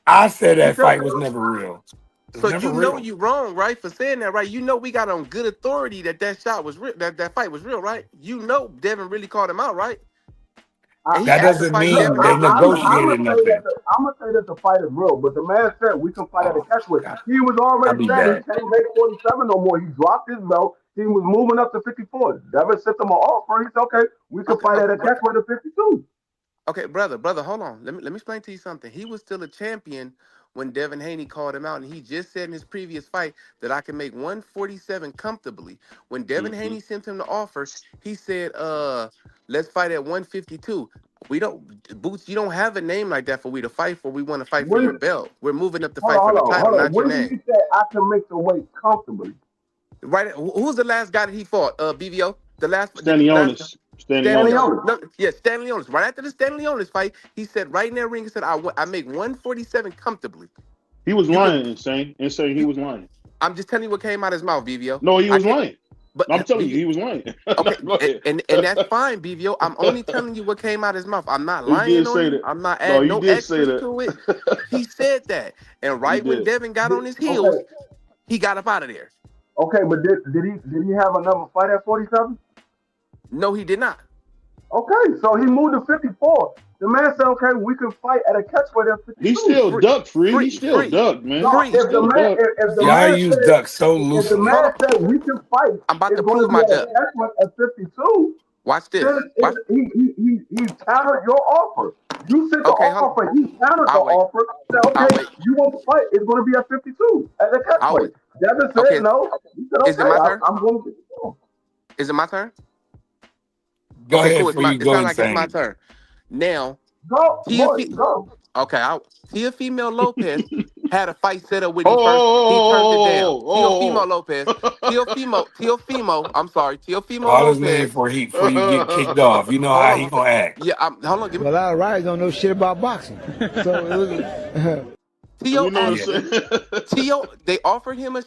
I said that So, fight was never real. It was so never you know real. you wrong, right, for saying that, right? You know we got on good authority that shot was real, that fight was real, right? You know Devin really called him out, right? And he That asked to doesn't fight Look, mean Devin they after too. I'm negotiated gonna say nothing. that the fight is real, but the man said we can fight at a Oh, catchweight. God. He was I'll already be saying back. he can't make 47 no more. He dropped his belt. He was moving up to 54. Devin sent him an offer. He said, okay, we can Okay, fight at okay, a catchweight at 52. okay, brother, hold on. Let me explain to you something. He was still a champion when Devin Haney called him out, and he just said in his previous fight that I can make 147 comfortably. When Devin Mm-hmm. Haney sent him the offer, he said, let's fight at 152. We don't Boots, you don't have a name like that for we to fight for. We want to fight for your When, belt. We're moving up to fight for the title, hold on. not your When did he name. say I can make the weight comfortably? Right? Who's the last guy that he fought? BVO? The Stanley last Onis. Stanley Onis. Onis. No, yeah, Stanley Onis. Right after the Stanley Onis fight, he said right in that ring, he said, I make 147 comfortably. He was You lying, could insane. He was lying. I'm just telling you what came out of his mouth, BVO. No, he I was can't lying. but I'm telling you, BVO, he was lying. okay, Go ahead. and that's fine, BVO. I'm only telling you what came out of his mouth. I'm not He lying did on say you. that. I'm not No, adding he no did say extras that. to it. He said that. And He right when did. Devin got on his heels, Okay, he got up out of there. okay, but did he have another fight at 47? No, he did not. Okay, so he moved to 54. The man said, okay, we can fight at a catchweight at 52. He still ducked, free. He still free. ducked, man. No, Free. He if the still man ducked. if the Y'all man use said duck so if the loosely. man said we can fight, I'm about it's to going to prove be my at a duck. catchweight at 52. Watch this. Then he countered your offer. You sent the Okay, hold on. offer. He countered the I'll wait. offer. Said, I'll okay, wait. you want to fight? It's going to be at 52 at the I'll catchweight. wait. Devin said Okay. no. He said, Is it okay, my turn? I'm going to 54. Is it my turn? Go Okay, ahead cool. before you It go sounds like it's my insane. turn. Now, Go, Tia, boy, go. Tia Female Lopez had a fight set up when he first he turned it down. Oh. Teofimo Lopez, Teofimo. I'm sorry, Teofimo Call his name Lopez. before you get kicked off. You know Hold how on. he gonna act. Yeah, hold on. Give me Well, our riders don't know shit about boxing. So Tio. You know what I'm Yeah. saying? Tio. They offered him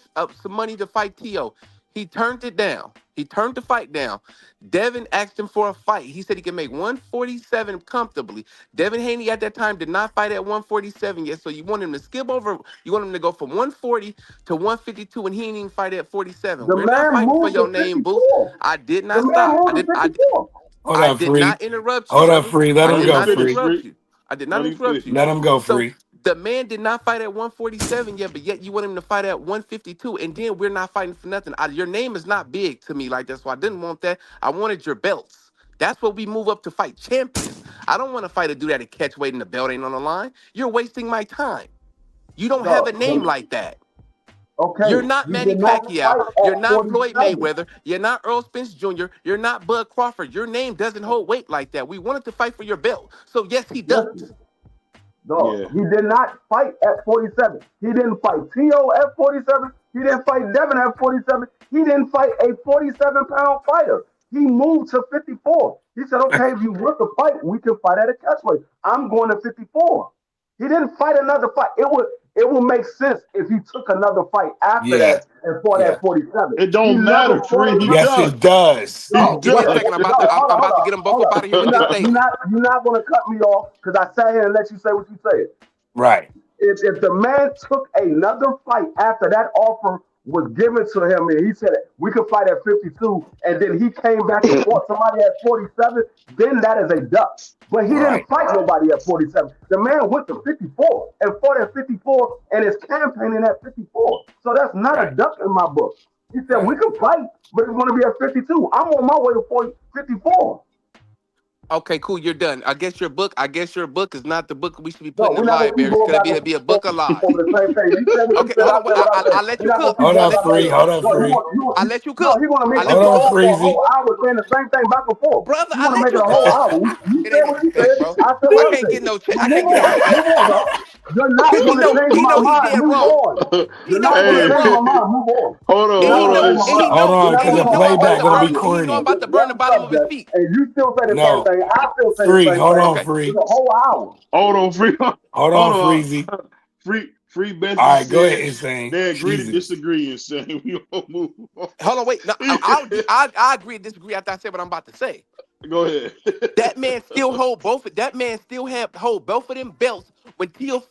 some money to fight Tio. He turned it down. He turned the fight down. Devin asked him for a fight. He said he could make 147 comfortably. Devin Haney at that time did not fight at 147 yet, so you want him to skip over. You want him to go from 140 to 152, and he didn't even fight at 47. The We're not man fighting for moved your to name, Boots. 54. I did The not man stop. moved to 54. Hold I up, did free. not interrupt you, Hold up, brother. free. Let I him did Let him go, not finish, free. interrupt free. you. I did not Let him interrupt finish. you. Let him go, So free. the man did not fight at 147 yet, but yet you want him to fight at 152, and then we're not fighting for nothing. Your name is not big to me like that, so I didn't want that. I wanted your belts. That's what we move up to fight champions. I don't want to fight a dude at a catch weight and the belt ain't on the line. You're wasting my time. You don't have a name like that. Okay, You're not you Manny did not Pacquiao. fight You're at not Floyd 47. Mayweather. You're not Earl Spence Jr. You're not Bud Crawford. Your name doesn't hold weight like that. We wanted to fight for your belt. So, yes, he ducked. No, he did not fight at 47. He didn't fight T.O. at 47. He didn't fight Devin at 47. He didn't fight a 47-pound fighter. He moved to 54. He said, okay, if you want to fight, we can fight at a catchweight. I'm going to 54. He didn't fight another fight. It would make sense if he took another fight after that and fought at 47. It don't matter, Free. Yes, it does. Oh, give me a second. I'm about to get them both up out of here with this statement. You're not going to cut me off because I sat here and let you say what you said. Right. If the man took another fight after that offer was given to him and he said we could fight at 52 and then he came back and fought somebody at 47, then that is a duck. But he didn't fight nobody at 47. The man went to 54 and fought at 54 and is campaigning at 54. So that's not a duck in my book. He said we can fight, but it's going to be at 52. I'm on my way to 54. Okay, cool. You're done. I guess your book is not the book we should be putting in libraries. Could be a book of lies. Okay, I'll let you cook. Hold on, Free. I'll let you cook. You're going to make Hold on, Freezy. a whole hour saying the same thing back and forth. Brother, you want to make it a whole hour. You said what you said. I said I can't get no check. I can't get You're not going to change my mind. Move on. You're not going to change my mind. Move on. Hold on, because the playback going to be corny. He's about to burn the bottom of his feet. And you still say the same thing. I still say Free, the same hold thing. on, Free. The whole hour. Hold on, Free. Hold on, Freezy. Free Benson. All right, go ahead, Insane. They agree to disagree, Insane. We don't move on. Hold on, wait. No, I agree and disagree after I say what I'm about to say. Go ahead. That man still hold both. That man still hold both of them belts. When T.O.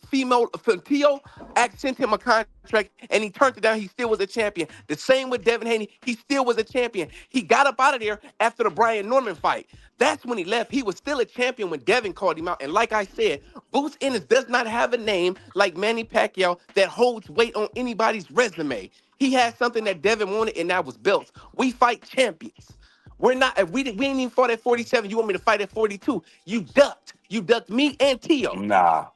sent him a contract and he turned it down, he still was a champion. The same with Devin Haney. He still was a champion. He got up out of there after the Brian Norman fight. That's when he left. He was still a champion when Devin called him out. And like I said, Boots Ennis does not have a name like Manny Pacquiao that holds weight on anybody's resume. He had something that Devin wanted, and that was belts. We fight champions. We're not. If we ain't even fought at 47. You want me to fight at 42? You ducked. You ducked me and T.O. Nah.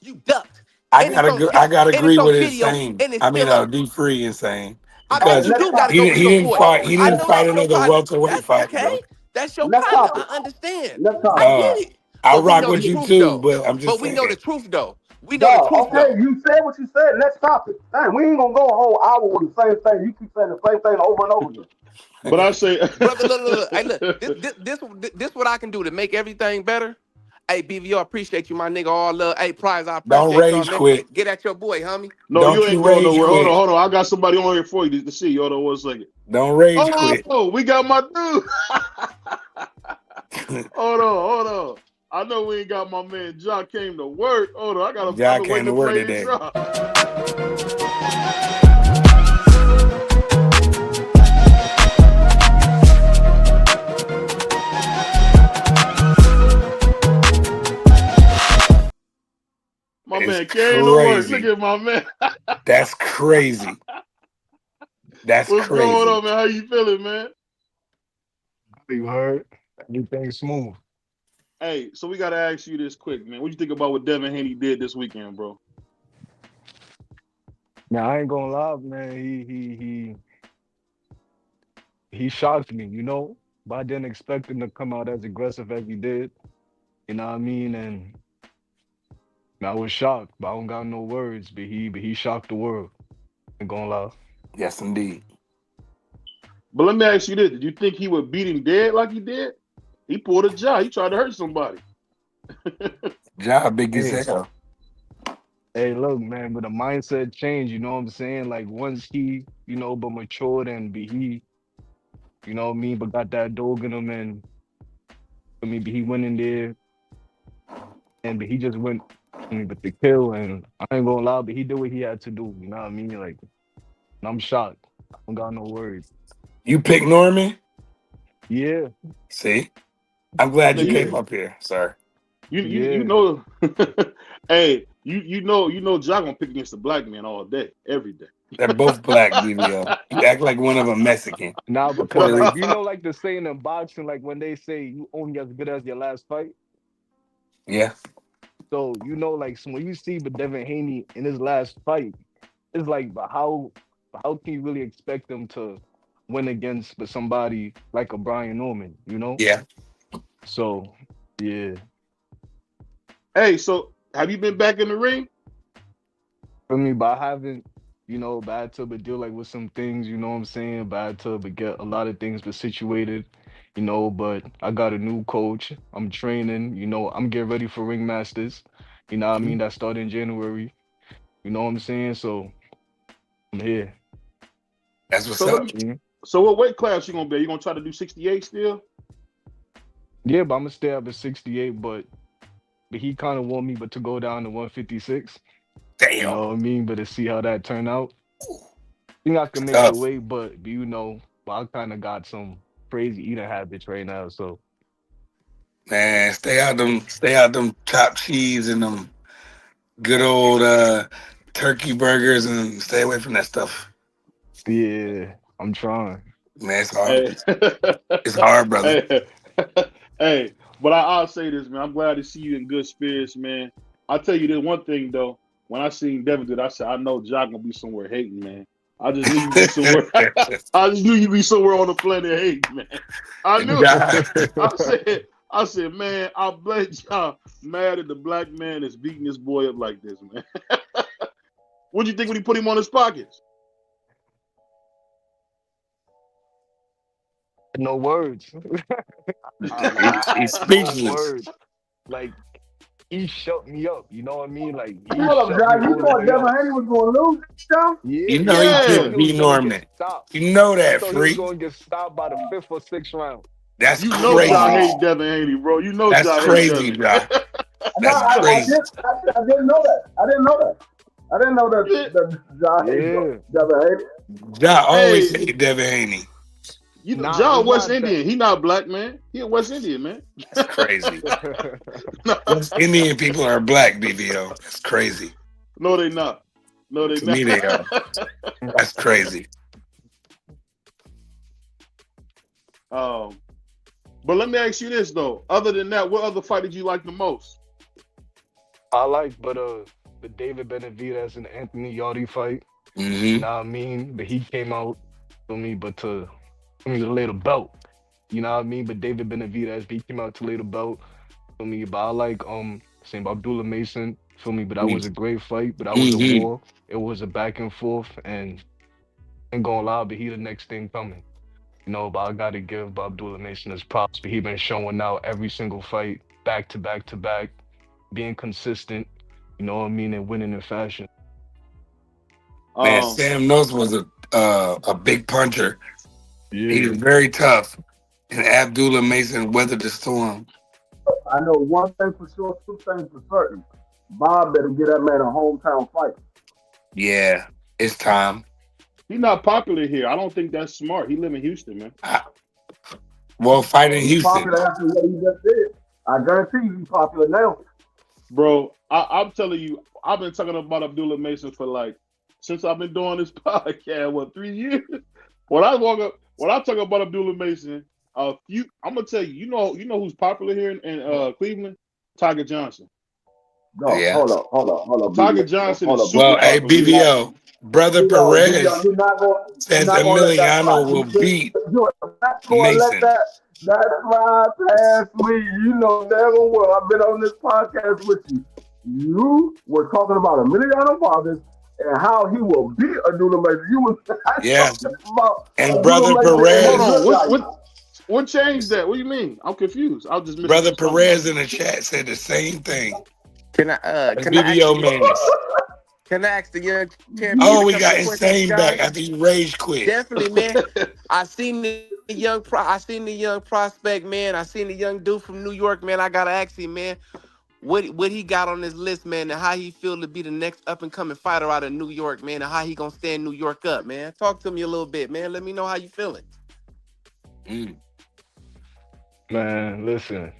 You ducked. I gotta agree with Insane. D Free Insane. Because he didn't fight another welterweight fight. Okay, that's your partner. I understand. I get it. I rock with you too, but I'm just saying. But we know the truth though. We know the truth though. You said what you said. Let's stop it. Dang, we ain't gonna go a whole hour with the same thing. You keep saying the same thing over and over again. But I say, brother, look. Hey, look. This what I can do to make everything better. Hey, BVO, I appreciate you, my nigga. All love. Hey, Prize, I appreciate you. Don't rage quit. Get at your boy, homie. No, you ain't going nowhere. Hold on. I got somebody on here for you to see. Hold on 1 second. Don't rage quit. Oh, we got my dude. Hold on. I know we ain't got my man John came to work. Hold on, I got John came to work today. My man came to work. Look at my man. That's crazy. What's crazy. Going on, man? How you feeling, man? You heard? Everything smooth. Hey, so we gotta ask you this quick, man. What you think about what Devin Haney did this weekend, bro? Now I ain't gonna lie, man. He shocked me, you know. But I didn't expect him to come out as aggressive as he did. You know what I mean? And I was shocked, but I don't got no words. But he shocked the world. Ain't gonna lie. Yes, indeed. But let me ask you this: did you think he would beat him dead like he did? He pulled a jaw. He tried to hurt somebody. Jaw big as hell. Hey, look, man, but the mindset changed, you know what I'm saying? Like once he, but matured and he, you know what I mean, but got that dog in him and but he went in there and he just went but the kill and I ain't gonna lie, but he did what he had to do, you know what I mean? Like I'm shocked. I don't got no words. You picked Norman? Yeah. See? I'm glad you came up here, sir. You know, hey, you know, Jock gonna pick against the black man all day, every day. They're both black, DVO. You act like one of them Mexican. Nah, because like, you know, like the saying in boxing, like when they say you only as good as your last fight. Yeah. So like so when you see but Devin Haney in his last fight, it's like, but how can you really expect them to win against but somebody like a Brian Norman? Yeah. So yeah, Hey, so have you been back in the ring? for me, but I haven't. But I had to but deal like with some things. You know what I'm saying? But I had to but get a lot of things but situated. But I got a new coach. I'm training. I'm getting ready for Ring Masters. You know what I mean? That started in January. You know what I'm saying? So I'm here. That's what's So let up. me. So what weight class you gonna be? You gonna try to do 68 still? Yeah, but I'm gonna stay up at 68. But he kind of want me, but to go down to 156. Damn. You know what I mean? But to see how that turn out, I think I can make the Tough. weight. But I kind of got some crazy eating habits right now. So Man, stay out them chopped cheese and them good old turkey burgers and stay away from that stuff. yeah, I'm trying. Man, it's hard. Hey, It's hard, brother. hey, hey. But I'll say this, man. I'm glad to see you in good spirits, man. I'll tell you this one thing though. When I seen Devin do it, I said, I know Jock gonna be somewhere hating, man. I just knew you'd be somewhere. I just knew you'd be somewhere on the planet hating, man. I knew it. I said, man, I bet y'all mad at the black man that's beating this boy up like this, man. What'd you think when he put him on his pockets? No words. He's speechless. Words. Like he shut me up. You know what I mean? Like he Hold up, shut Josh. me You all the thought way Devin up. Haney was going to lose, Josh? Yeah, You know yeah. he can't be Norman. You know that, I thought freak. he was gonna get stopped by the 5th or 6th round. That's You know crazy. Josh hate Devin Haney, bro. You know That's Josh crazy, hate Devin. Josh. That's I crazy. didn't know that. I didn't know that Josh hated Devin Haney. Josh always hate Devin Haney. You know, John West Indian. He not black, man. He a West Indian, man. That's crazy. West Indian people are black, BBO. That's crazy. No, they not. No, they To not. me, they are. That's crazy. But let me ask you this though. Other than that, what other fight did you like the most? I like, the David Benavidez and Anthony Yardy fight. Mm-hmm. You know what I mean? But he came out for me, but to lay the belt. You know what I mean? But David Benavidez, he came out to lay the belt for me. But I like same Abdullah Mason for me. But that was a great fight. But that was a war. It was a back and forth, and I ain't gonna lie, but he the next thing coming. But I gotta give Abdullah Mason his props. But he been showing out every single fight, back to back to back, being consistent. You know what I mean, and winning in fashion. Man, Sam Nose was a big puncher. Yeah. He was very tough, and Abdullah Mason weathered the storm. I know one thing for sure, two things for certain. Bob better get that man a hometown fight. Yeah, it's time. He's not popular here. I don't think that's smart. He live in Houston, man. Well, fight in Houston. Popular after what he just did. I guarantee you he's popular now. Bro, I'm telling you, I've been talking about Abdullah Mason for since I've been doing this podcast, 3 years? When I talk about Abdullah Mason, I'm gonna tell you, you know who's popular here in Cleveland? Tiger Johnson. No, yeah. Hold up. Tiger Johnson is super well, hey, popular. BVO, Brother Perez says Emiliano will beat Mason. That's why I passed me. You know damn well I've been on this podcast with you. You were talking about Emiliano Vargas and how he will beat Abdullah Mason. You was about and Brother Perez. Hold on, what changed that? What do you mean? I'm confused. I'll just Brother Perez in the chat said the same thing. Can I ask the young champion? Oh, we got Insane back after he rage quit. Definitely, man. I seen the young prospect, man. I seen the young dude from New York, man. I gotta ask him, man, what he got on his list, man, and how he feel to be the next up and coming fighter out of New York, man, and how he gonna stand New York up, man. Talk to me a little bit, man. Let me know how you feeling. Man, listen.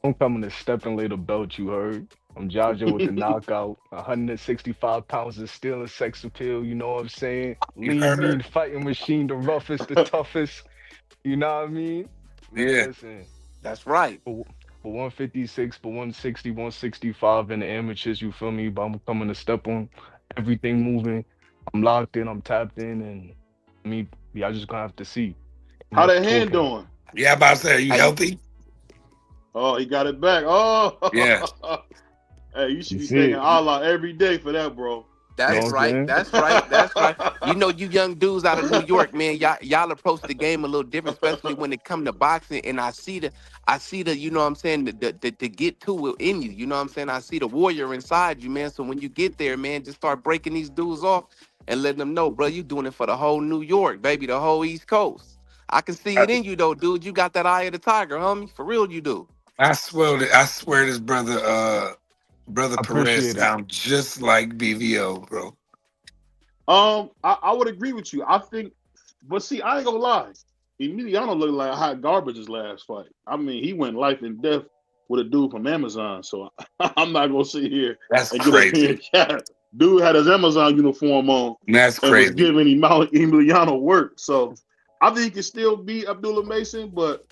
I'm coming to step and lay the belt, you heard. I'm Jaja with the knockout. 165 pounds of steel and sex appeal, you know what I'm saying? Lean fighting machine, the roughest, the toughest. You know what I mean? Yeah. Listen, that's right. for 156, for 160, 165 in the amateurs, you feel me? But I'm coming to step on everything moving. I'm locked in, I'm tapped in, and I mean, y'all just gonna have to see. How Enough that hand talking. doing? Yeah, I'm about to say, are you Hey, healthy? Oh, he got it back. Oh, Yeah. hey, you should You be see thanking it? Allah every day for that, bro. You know that's what I'm right. saying? That's right. That's right. You know, you young dudes out of New York, man, y'all approach the game a little different, especially when it come to boxing. And I see the, you know what I'm saying, the get to it in you. You know what I'm saying? I see the warrior inside you, man. So when you get there, man, just start breaking these dudes off and letting them know, bro, you doing it for the whole New York, baby, the whole East Coast. I can see I, it in you though, dude. You got that eye of the tiger, homie. For real, you do. I swear this brother I Perez appreciate it. sound just like BVO, bro. I would agree with you. I think, but see, I ain't gonna lie. Emiliano looked like hot garbage his last fight. I mean, he went life and death with a dude from Amazon. So I'm not gonna sit here That's and get up here crazy. and chat. Dude had his Amazon uniform on That's and was crazy. giving Emiliano work. So I think he can still beat Abdullah Mason, but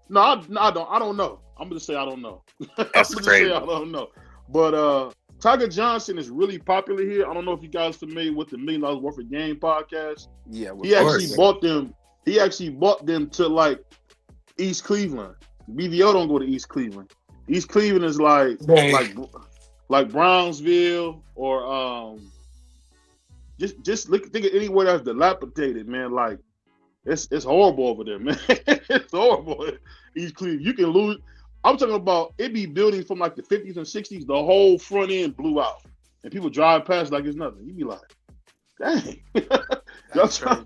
no, I don't know. I'm gonna say I don't know. I'm That's gonna say I crazy. don't know. But Tiger Johnson is really popular here. I don't know if you guys are familiar with the $1 Million Worth of Game podcast. Yeah, with He Of actually course. bought them. He actually bought them to like East Cleveland. BVO don't go to East Cleveland. East Cleveland is Hey, like Brownsville or just look think of anywhere that's dilapidated, man. Like it's horrible over there, man. It's horrible. East Cleveland, you can lose. I'm talking about it be buildings from like the 50s and 60s. The whole front end blew out, and people drive past like it's nothing. You be like, dang. That's crazy.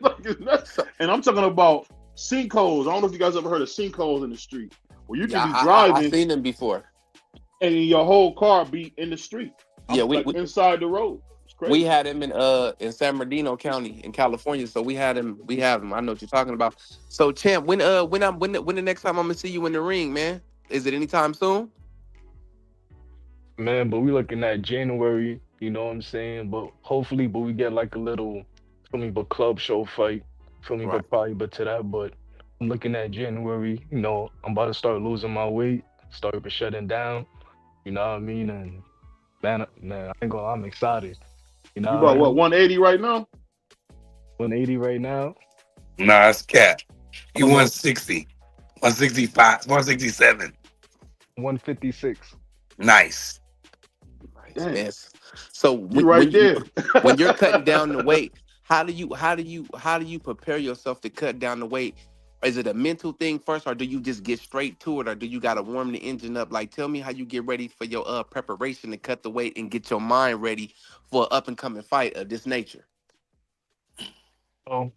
Like it's nuts. So, And I'm talking about sinkholes. I don't know if you guys ever heard of sinkholes in the street, where you can yeah, be I driving seen them before. and your whole car be in the street. Yeah, I'm we, like we inside the road. It's We crazy. had him in San Bernardino County in California, so we had him. We have him. I know what you're talking about. So, champ, when the next time I'm gonna see you in the ring, man? Is it anytime soon? Man, but we looking at January, you know what I'm saying? But hopefully, but we get like a little, feel me, but club show fight, feel me, Right. but probably, but to that, but I'm looking at January, you know, I'm about to start losing my weight, start shutting down, you know what I mean? And man, I ain't gonna, I'm excited, you know You what I about what mean? 180 right now? 180 right now. nah, it's cat. I You don't know, 160, 165, 167. 156. Nice. Nice, Dang, man. So you right there. when you're cutting down the weight, how do you prepare yourself to cut down the weight? Is it a mental thing first, or do you just get straight to it, or do you gotta warm the engine up? Like, tell me how you get ready for your preparation to cut the weight and get your mind ready for an up and coming fight of this nature. So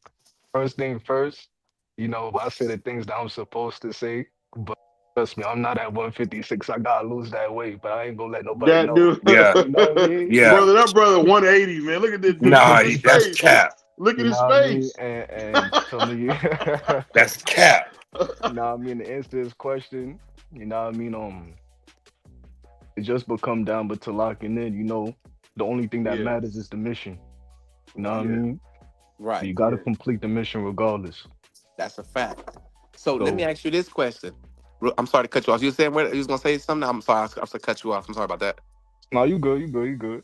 first thing first, you know, I say the things that I'm supposed to say, but trust me, I'm not at 156. I gotta lose that weight, but I ain't gonna let nobody That know. dude, Yeah, You know what I mean? yeah. brother, that brother 180, man. Look at this dude. Look Nah, at his that's face. cap. Look at You know his what I mean? face. And feel me, you That's cap. know what I mean? To answer this question, you know what I mean? It just will come down but to locking in, you know, the only thing that Yeah, matters is the mission. You know what I yeah, mean? So Right. you gotta yeah. complete the mission regardless. That's a fact. So let me So ask you this question. I'm sorry to cut you off. You were saying you was gonna say something? I'm sorry. I'm sorry to cut you off. I'm sorry about that. no, you good, you good, you good.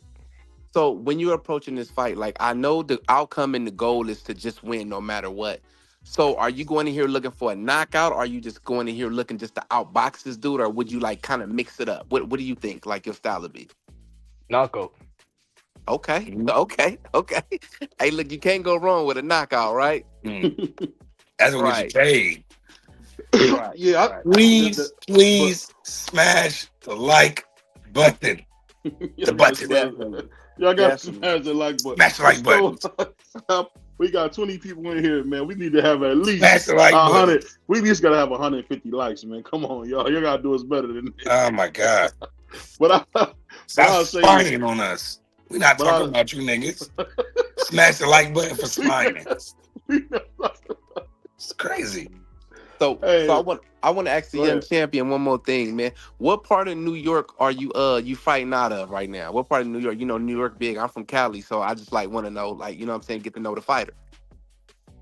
So when you're approaching this fight, like I know the outcome and the goal is to just win no matter what. So are you going in here looking for a knockout? Or are you just going in here looking just to outbox this dude, or would you like kind of mix it up? What do you think? Like your style would be? Knockout. Okay, okay. Hey, look, you can't go wrong with a knockout, right? Mm. That's what get you Right, paid. right, Yeah, right. Please, but please smash the like button. The y'all gotta button. smash. Definitely, Y'all gotta definitely. smash the like button. Smash the like button. So we got 20 people in here, man. We need to have at least Smash the like button. 100. We at least gotta have 150 likes, man. Come on, y'all. You gotta do us better than this. Oh my God. But Stop I'll say this. spying on us. We're not But talking about you niggas. Smash the like button for spying. It's crazy. So Hey, I want to ask the go young ahead. champion one more thing, man. What part of New York are you fighting out of right now? What part of New York? You know, New York big. I'm from Cali, so I just like want to know, like, you know what I'm saying, get to know the fighter.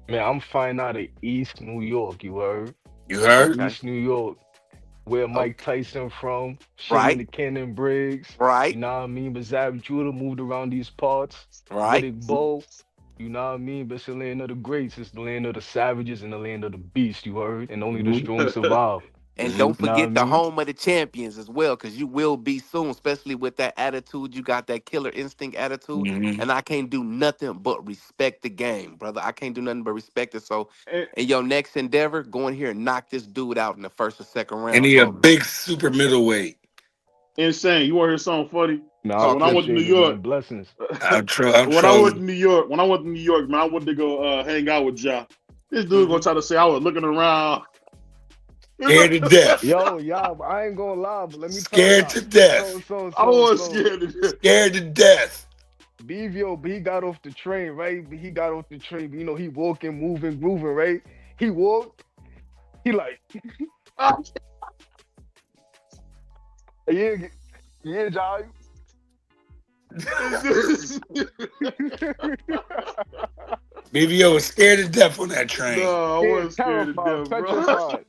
Man, I'm finding out of East New York, you heard? You heard? Okay. East New York. where Mike Okay. Tyson from, Shimon Right. the Cannon Briggs. You Right. know what I mean? But Zab Judah moved around these parts. Right. Riddick Bowe. You know what I mean? But it's the land of the greats. It's the land of the savages and the land of the beasts, you heard? And only the strong survive. And don't You know what I forget the mean? home of the champions as well, because you will be soon, especially with that attitude. You got that killer instinct attitude. Mhm. And I can't do nothing but respect the game, brother. I can't do nothing but respect it. So And, in your next endeavor, go in here and knock this dude out in the first or second And round he a for me. big super middleweight. insane. You want to hear something funny? No, I So Talk when I to went to me. New appreciate it, York, man. Blessings. I'm when I went to trolling. New York, man, I wanted to go hang out with Ja. This dude gonna Mhm. try to say I was looking around. Scared to death. Yo, y'all, I ain't gonna lie, but let me tell Scared y'all. to death. I was scared to death. Scared to death. BVO, but he got off the train, right? But he got off the train, but, you know, he walking, moving, grooving, right? He walked, he like, yeah, yeah, Jai. BBO was scared to death on that train. No, I Yeah, wasn't scared to terrified, death, bro. petrified.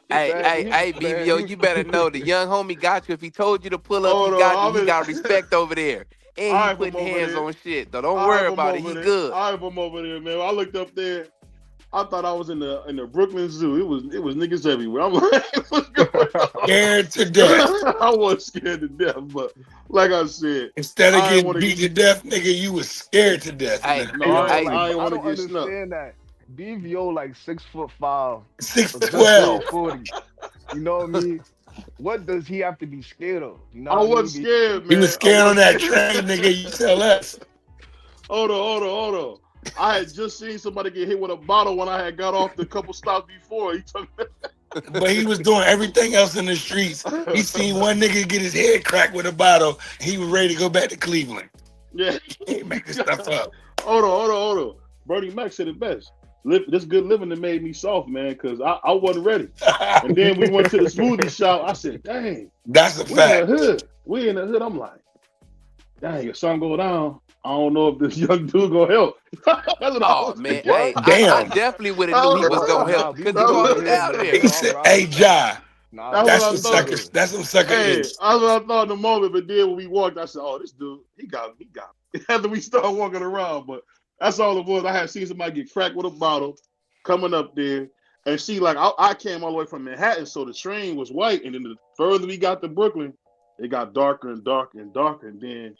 Hey, Man, hey, hey, man, BVO, you better know the young homie got you. If he told you to pull up, he Hold got you. on, He got respect over there. And I he hype him putting over hands there. on shit. Though. Don't I worry hype him about it. over He there. good. I hype him over there, man. I looked up there. I thought I was in the Brooklyn Zoo. It was niggas everywhere. I'm like, what's going on? Scared to death. I was scared to death, but like I said, Instead of I didn't getting want to beat get. to death, nigga, you was scared to death. Hey, No, Yo, like, I ain't I want to don't get snuck. understand that. BVO like 6'5", a good 6'12". 440. You know what I mean? What does he have to be scared of? You know I what I wasn't mean? scared, He was man. I scared on wasn't that scared. train, nigga. You tell us. Hold on. I had just seen somebody get hit with a bottle when I had got off the couple stops before. He took But he was doing everything else in the streets. He seen one nigga get his head cracked with a bottle. He was ready to go back to Cleveland. Yeah. He ain't make this stuff up. Hold on. Bernie Mac said it best. This good living that made me soft, man, because I wasn't ready. And then we went to the smoothie shop. I said, dang, That's a we in the fact. hood. I'm like, dang, if something go down, I don't know if this young dude gonna help. That's what I Oh was man, thinking. hey, What? I Damn. definitely would have knew he was gonna help Nah, we because he good brought over him here, down man. He there. Yo, I'm said, riding hey, with y'all. Ja, Nah, That's we what that's I some super thought. sucker, good. that's some sucker Hey, ish. that's what I thought in the moment. But then when we walked, I said, oh, this dude, he got me. After we started walking around, but that's all it was. I had seen somebody get cracked with a bottle coming up there. And see, like, I came all the way from Manhattan, so the train was white. And then the further we got to Brooklyn, it got darker and darker and darker. And then,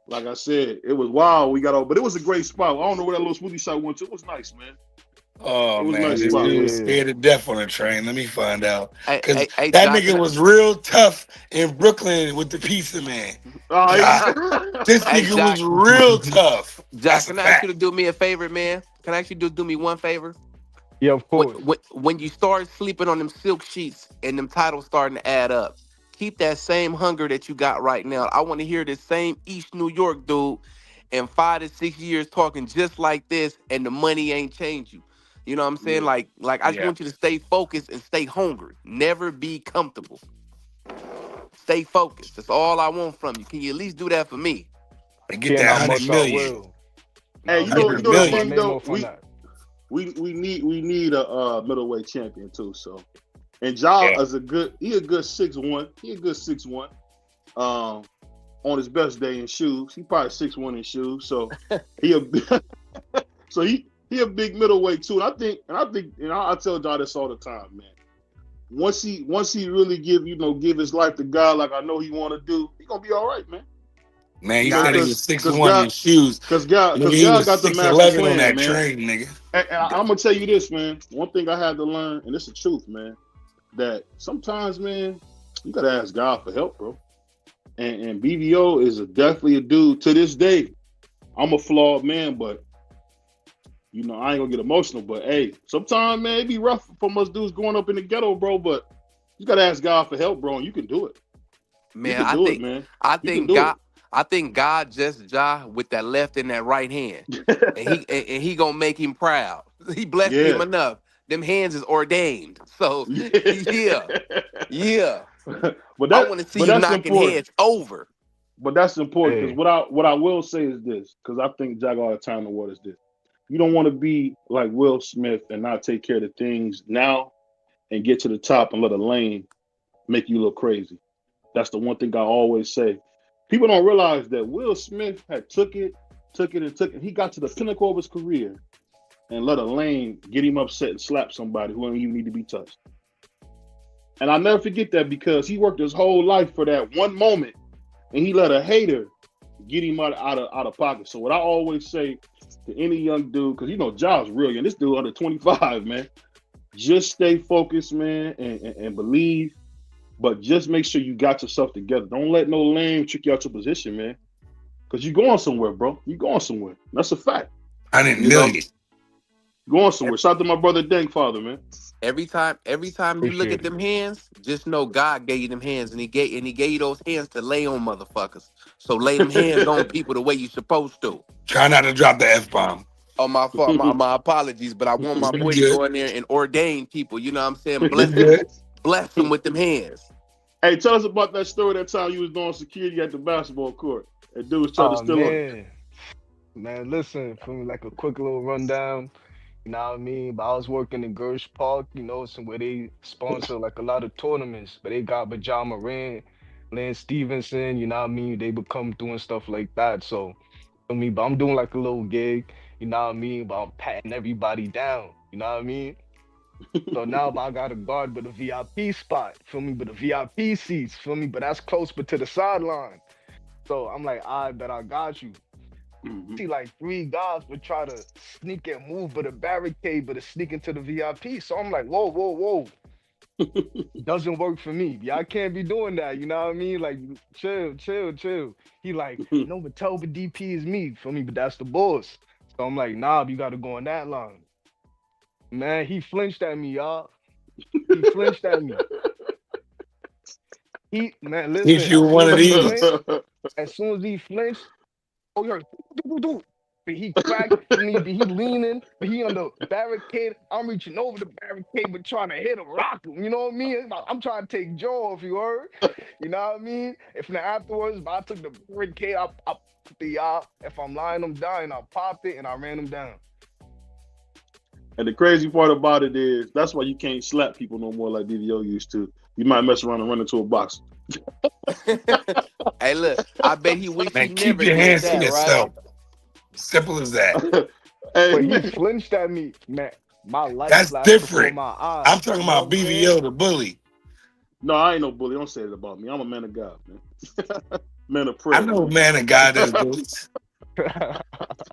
like I said, it was wild. We got over, but it was a great spot. I don't know where that little smoothie shop went to. It was nice, man. Oh It was a man, nice this spot. dude was Yeah. scared to death on the train. Let me find out. Cause Hey, that Jock, nigga was real tough in Brooklyn with the pizza man. Ja, this hey, nigga Jock, was real tough. Jock, That's a can I ask you fact. to do me a favor, man? Can I ask you to do me one favor? Yeah, of course. When you start sleeping on them silk sheets and them titles starting to add up, keep that same hunger that you got right now. I want to hear this same East New York dude in 5 to 6 years talking just like this, and the money ain't changed you. You know what I'm saying? Yeah. Like I just Yeah. want you to stay focused and stay hungry. Never be comfortable. Stay focused. That's all I want from you. Can you at least do that for me? And get Seeing that how 100 much I million. will. Hey, Nah, you for know, real. $100 you know the Put my million. thing name though. off on that. We need a middleweight champion too. So, and Ja Yeah. is a good 6'1". He a good 6'1". On his best day in shoes, he probably 6'1" in shoes. So he a so he a big middleweight too. And I think I tell Ja this all the time, man. Once he really give his life to God like I know he want to do, he gonna be all right, man. Man, he You know, said he was because 6'1" in shoes. God Nigga, he was got the master 6'11" on plan, that man. train, nigga. And I'm gonna tell you this, man. One thing I had to learn, and it's the truth, man, that sometimes, man, you gotta ask God for help, bro. And BVO is definitely a dude. To this day, I'm a flawed man, but you know I ain't gonna get emotional. But hey, sometimes, man, it be rough for us dudes going up in the ghetto, bro. But you gotta ask God for help, bro, and you can do it. You Man, can do it, man. I You can think do God just Ja with that left and that right hand. it. And he gonna make him proud. He blessed him Yeah. enough. Them hands is ordained. So yeah. but I want to see you that's knocking important. heads over. But that's important because Hey, what I will say is this, because I think Jag all the time in the world is this. You don't want to be like Will Smith and not take care of the things now and get to the top and let a lane make you look crazy. That's the one thing I always say. People don't realize that Will Smith had took it. He got to the pinnacle of his career and let a lame get him upset and slap somebody who don't even need to be touched. And I'll never forget that because he worked his whole life for that one moment, and he let a hater get him out of pocket. So what I always say to any young dude, because Ja's real young, this dude under 25, man, just stay focused, man, and believe. But just make sure you got yourself together. Don't let no lame trick you out your position, man. Because you're going somewhere, bro. You're going somewhere. That's a fact. I didn't know you. Going somewhere. Shout out to my brother Dankfather, man. Every time you look at them hands, just know God gave you them hands, and he gave you those hands to lay on motherfuckers. So lay them hands on people the way you supposed to. Try not to drop the F-bomb. Oh, my fault. My apologies, but I want my boy to go in there and ordain people. You know what I'm saying? Bless them with them hands. Hey, tell us about that story that time you was doing security at the basketball court. That dude was trying to steal it. Man, listen, from like a quick little rundown, you know what I mean? But I was working in Gersh Park, where they sponsor like a lot of tournaments, but they got Ja Morant, Lance Stevenson, you know what I mean? They become doing stuff like that. So, but I'm doing like a little gig, you know what I mean? But I'm patting everybody down, you know what I mean? So now I got a guard with a VIP spot, feel me? But the VIP seats, feel me? But that's close, but to the sideline. So I'm like, I bet I got you. See, like 3 guys would try to sneak and move but a barricade, but to sneak into the VIP. So I'm like, whoa. Doesn't work for me. Y'all can't be doing that, you know what I mean? Like, chill. He like, no, but tell the DP is me, feel me? But that's the boss. So I'm like, nah, you got to go on that line. Man, he flinched at me, y'all. He flinched at me. Listen. If you one of these. As soon as he flinched, you're do. But he cracked me, but he leaning, but he on the barricade. I'm reaching over the barricade, but trying to hit him, rock him. You know what I mean? I'm trying to take Joe off, you heard? You know what I mean? If then afterwards, but I took the barricade, I popped the y'all. If I'm lying him down, I popped it and I ran him down. And the crazy part about it is that's why you can't slap people no more like DVO used to. You might mess around and run into a box. Hey, look, I bet he wished he keep never your did hands that, to yourself. Right? Simple as that. But he flinched at me, man. My life. That's different. My eyes. I'm talking about BVO, the bully. No, I ain't no bully. Don't say it about me. I'm a man of God, man. Man of prayer. I know man of God that's bullies.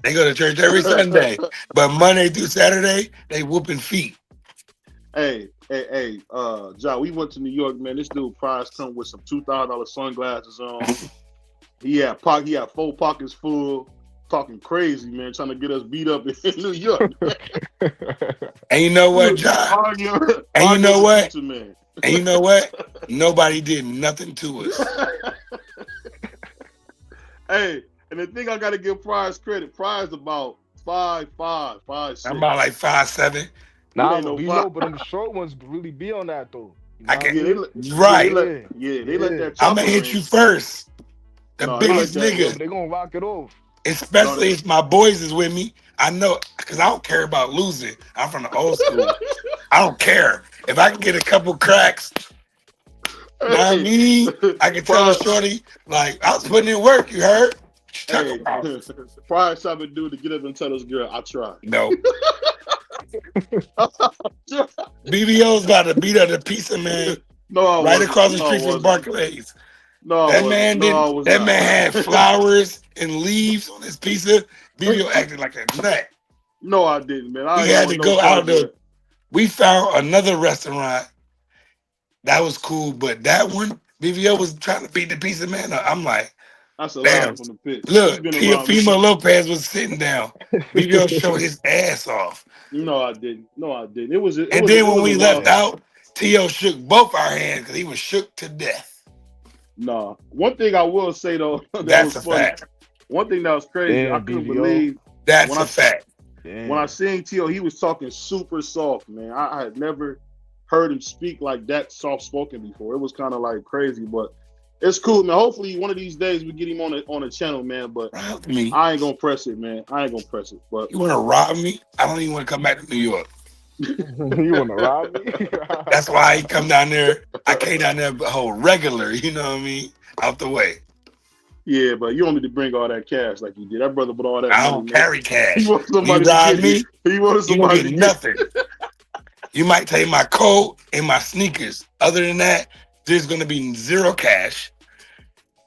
They go to church every Sunday, but Monday through Saturday, they whooping feet. Hey, John, we went to New York, man. This dude Prize come with some $2,000 sunglasses on. He had 4 pockets full, talking crazy, man, trying to get us beat up in New York. And you know what, John? And you know what? And you know what? Nobody did nothing to us. Hey, and the thing I gotta give Prize credit, Prize about 5'5", 5'6". I'm about like 5'7". Nah, but them short ones really be on that though. I can they right. They let that. I'm gonna hit you first. The biggest nigga. They gonna rock it off. Especially if my boys is with me. I know, because I don't care about losing. I'm from the old school. I don't care. If I can get a couple cracks, you know what I mean? I can tell a shorty, like, I was putting in work, you heard? Hey, Prize type of dude to get up and tell this girl, I tried. No. BBO's about to beat up the pizza man right across the street from Barclays. That man had flowers and leaves on his pizza. BBO acted like a nut. No, I didn't, man. We had to go out there. We found another restaurant that was cool, but that one, BBO was trying to beat the pizza man up. I'm like, that's a damn. from the pit. Look, Teofimo Lopez was sitting down. BBO showed his ass off. No, I didn't. It was. And then when we left out, T.O. shook both our hands because he was shook to death. No. One thing I will say though, that's a fact. One thing that was crazy, I couldn't believe. That's a fact. When I seen T.O., he was talking super soft, man. I had never heard him speak like that soft spoken before. It was kind of like crazy, but it's cool, man. Hopefully one of these days we get him on a channel, man. But I ain't gonna press it, man. But you want to rob me? I don't even want to come back to New York. You want to rob me? That's why he come down there. I came down there whole regular, you know what I mean? Out the way. Yeah, but you don't need to bring all that cash like you did. That brother put all that I money, don't man. carry He cash. wanted You somebody to rob get me, it. He wanted you don't somebody get to nothing. You might take my coat and my sneakers. Other than that, there's gonna be zero cash.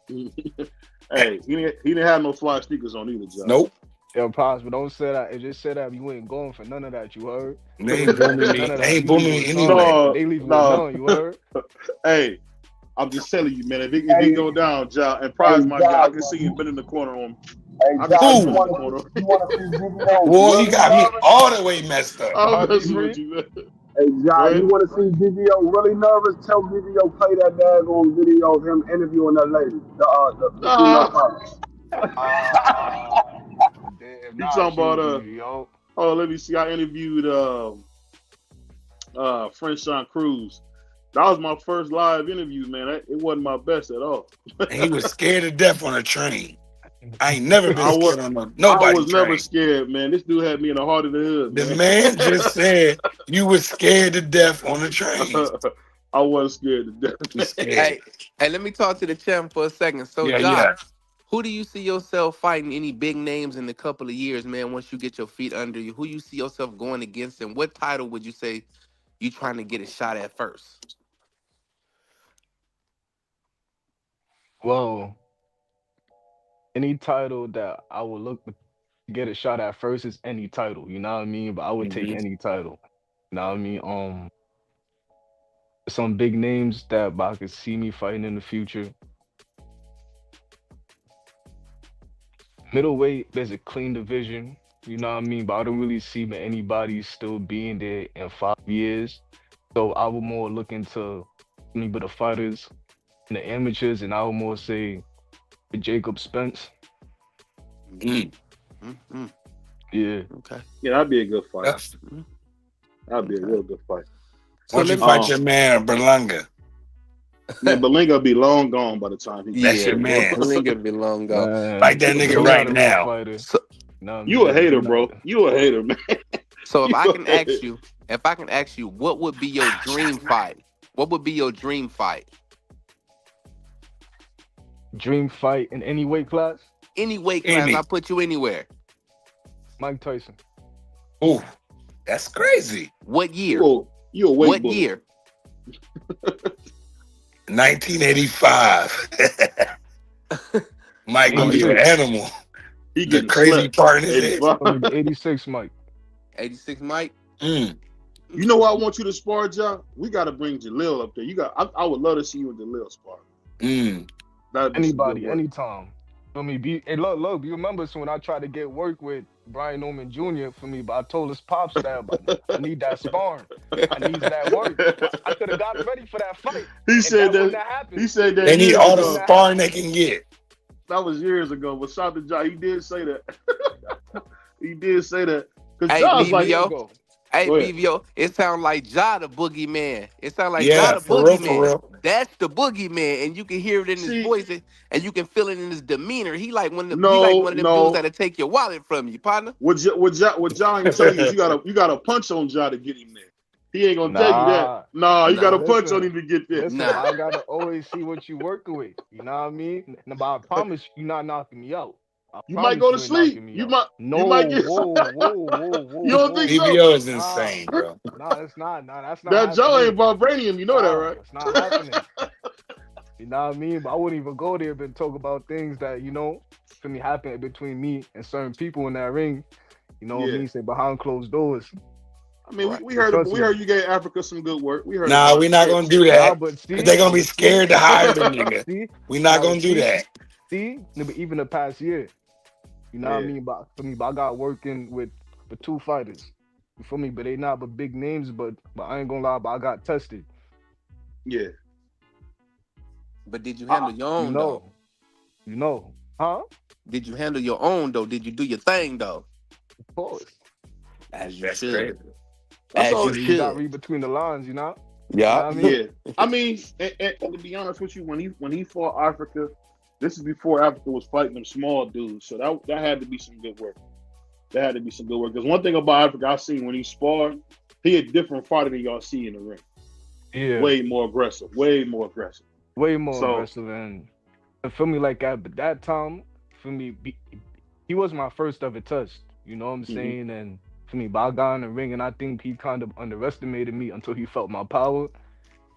Hey, he didn't have no fly sneakers on either, John. Nope. Yo, Pops, but don't say that. It just said that you ain't going for none of that. You heard? They ain't booming me. None of They that. ain't You booming leave me with anyway. none. They leave with none. You heard? Hey, I'm just telling you, man. If he go down, John, and Prize my guy, I can see him been in the corner on. Hey, I can see John, him in the corner. you want to see BBO Boy, you really got me nervous? all the way messed up. I'm messing with you, man. Hey, John, Right? you want to see BBO really nervous? Tell BBO play that daggone video of him interviewing that lady, the female pilot. Damn, You not talking you, about yo. Oh, let me see. I interviewed French Sean Cruz. That was my first live interview, man. It wasn't my best at all. And he was scared to death on a train. I ain't never been I scared on I nobody was never train. scared, man. This dude had me in the heart of the hood, The man. man just said you was scared to death on the train. I wasn't scared to death. You scared. Hey, let me talk to the champ for a second. So, Yeah, Josh, yeah. who do you see yourself fighting any big names in a couple of years, man, once you get your feet under you? Who you see yourself going against, and what title would you say you trying to get a shot at first? Well, any title that I would look to get a shot at first is any title. You know what I mean? But I would take any title. You know what I mean? Some big names that I could see me fighting in the future. Middleweight, there's a clean division. You know what I mean? But I don't really see anybody still being there in 5 years. So I would more look into but the fighters and the amateurs, and I would more say Jacob Spence. Yeah. Okay. Yeah, that'd be a good fight. That'd be a real good fight. Why don't you fight your man Berlanga? Man, Berlanga be long gone by the time he That's your man. Berlanga be long gone. Fight that nigga right now. You a hater, bro. You a hater, man. So if I can ask you, what would be your dream fight? What would be your dream fight? Dream fight in any weight class? Any weight class, I'll put you anywhere. Mike Tyson. Oh, that's crazy. What year? You a weight What bully. year? 1985. Mike gonna be an animal. He the crazy part is it. 86 Mike. 86 Mike. You know what I want you to spar, John? We got to bring Jalil up there. I would love to see you and Jalil spar. Anybody, anytime. For me, hey, look, you remember when I tried to get work with Brian Norman Jr. for me, but I told his pops that I need that sparring. I need that work. I could have gotten ready for that fight. He said that. He said that. They need all the sparring they can get. That was years ago, but shout to John. He did say that. He did say that. Hey, John's BVO. Hey, BVO. It sounds like Ja the boogeyman. It sounds like Ja the for real, boogeyman. for real. That's the boogeyman, and you can hear it in his voice, and you can feel it in his demeanor. He like one of them dudes that'll take your wallet from you, partner. What John tell you is you gotta punch on Ja to get him there. He ain't gonna tell you that. You gotta punch on him to get there. Listen, I gotta always see what you working with. You know what I mean? But I promise you're not knocking me out. You might go to sleep. You might get. Whoa. You don't think so? BBO is insane, bro. Nah, that's not. That's not. That jaw ain't vibranium. You know that, right? It's not happening. You know what I mean? But I wouldn't even go there and talk about things that for me happen between me and certain people in that ring. You know what I mean? Say behind closed doors. I mean, we heard you gave Africa some good work. We heard. Nah, we're not gonna do that. But see, they're gonna be scared to hire the nigga. We're not gonna do that. See, even the past year, you know what I mean? But for me, I got working with 2 fighters. You feel me? But they not but big names. But I ain't gonna lie, but I got tested. Yeah. But did you handle your own though? You know, huh? Did you handle your own though? Did you do your thing though? Of course. As you That's should. crazy. That's all you you should. got to read between the lines, you know? Yeah. You know what I mean? Yeah. I mean, and to be honest with you, when he fought Africa, this is before Africa was fighting them small dudes. So that had to be some good work. That had to be some good work. Because one thing about Africa I've seen when he sparred, he a different fighter than y'all see in the ring. Yeah, Way more aggressive. Way more aggressive. way more So aggressive, and for me, like at that time, for me, he was my first ever touch. You know what I'm saying? And for me, but I got in the ring, and I think he kind of underestimated me until he felt my power.